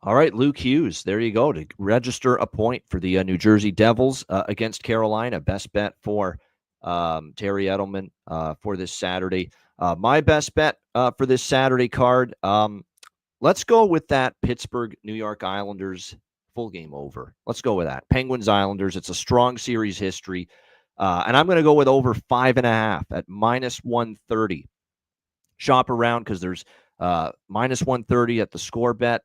All right, Luke Hughes, there you go, to register a point for the New Jersey Devils against Carolina. Best bet for Terry Edelman for this Saturday. My best bet for this Saturday card, let's go with that Pittsburgh New York Islanders full game over. Let's go with that. Penguins Islanders, it's a strong series history. And I'm going to go with over 5.5 at minus 130. Shop around because there's minus 130 at the Score Bet,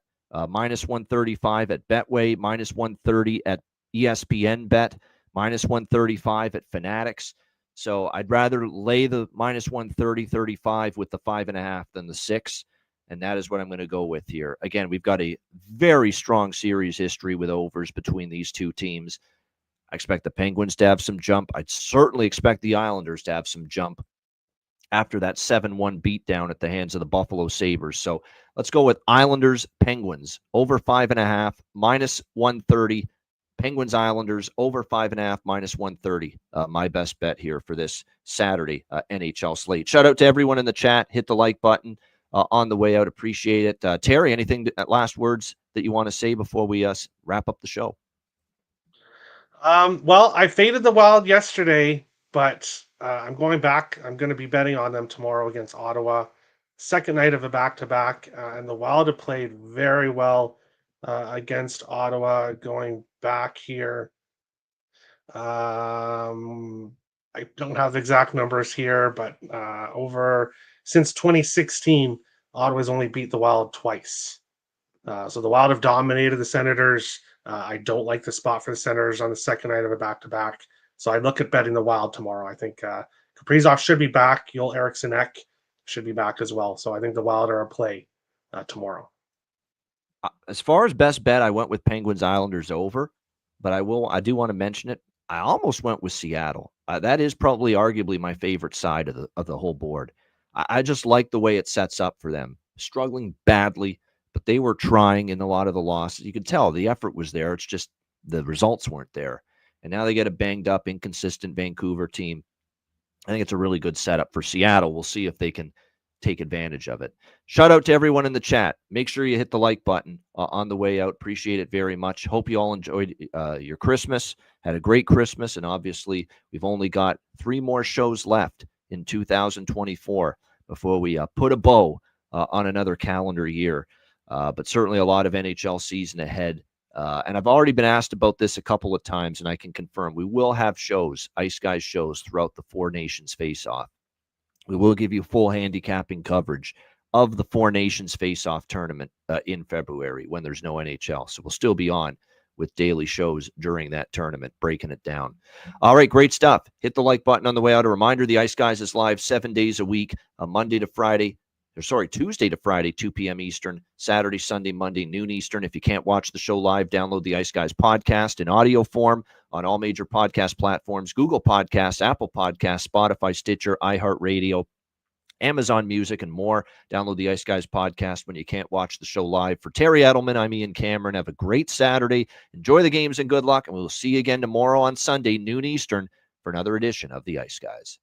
minus 135 at Betway, minus 130 at ESPN Bet, minus 135 at Fanatics. So I'd rather lay the minus 130, 35 with the 5.5 than the 6. And that is what I'm going to go with here. Again, we've got a very strong series history with overs between these 2 teams. I expect the Penguins to have some jump. I'd certainly expect the Islanders to have some jump after that 7-1 beatdown at the hands of the Buffalo Sabres. So let's go with Islanders, Penguins, over 5.5, minus 130. Penguins, Islanders, over 5.5, minus 130. My best bet here for this Saturday NHL slate. Shout out to everyone in the chat. Hit the like button on the way out. Appreciate it. Terry, anything, last words that you want to say before we wrap up the show? Well, I faded the Wild yesterday, but I'm going back. I'm going to be betting on them tomorrow against Ottawa. Second night of a back-to-back, and the Wild have played very well against Ottawa going back here. I don't have the exact numbers here, but since 2016, Ottawa's only beat the Wild twice. So the Wild have dominated the Senators. I don't like the spot for the Senators on the second night of a back-to-back. So I look at betting the Wild tomorrow. I think Kaprizov should be back. Joel Eriksson-Ek should be back as well. So I think the Wild are a play tomorrow. As far as best bet, I went with Penguins Islanders over, but I do want to mention it. I almost went with Seattle. That is probably arguably my favorite side of the whole board. I just like the way it sets up for them. Struggling badly, but they were trying in a lot of the losses. You could tell the effort was there. It's just the results weren't there. And now they get a banged up, inconsistent Vancouver team. I think it's a really good setup for Seattle. We'll see if they can take advantage of it. Shout out to everyone in the chat. Make sure you hit the like button on the way out. Appreciate it very much. Hope you all enjoyed your Christmas, had a great Christmas, and obviously we've only got 3 more shows left in 2024 before we put a bow on another calendar year. But certainly a lot of NHL season ahead. And I've already been asked about this a couple of times, and I can confirm we will have shows, Ice Guys shows, throughout the Four Nations face-off. We will give you full handicapping coverage of the Four Nations face-off tournament in February when there's no NHL. So we'll still be on with daily shows during that tournament, breaking it down. All right, great stuff. Hit the like button on the way out. A reminder, the Ice Guys is live 7 days a week, Monday to Friday. Tuesday to Friday, 2 p.m. Eastern, Saturday, Sunday, Monday, noon Eastern. If you can't watch the show live, download the Ice Guys podcast in audio form on all major podcast platforms, Google Podcasts, Apple Podcasts, Spotify, Stitcher, iHeartRadio, Amazon Music, and more. Download the Ice Guys podcast when you can't watch the show live. For Terry Edelman, I'm Ian Cameron. Have a great Saturday. Enjoy the games and good luck, and we'll see you again tomorrow on Sunday, noon Eastern, for another edition of the Ice Guys.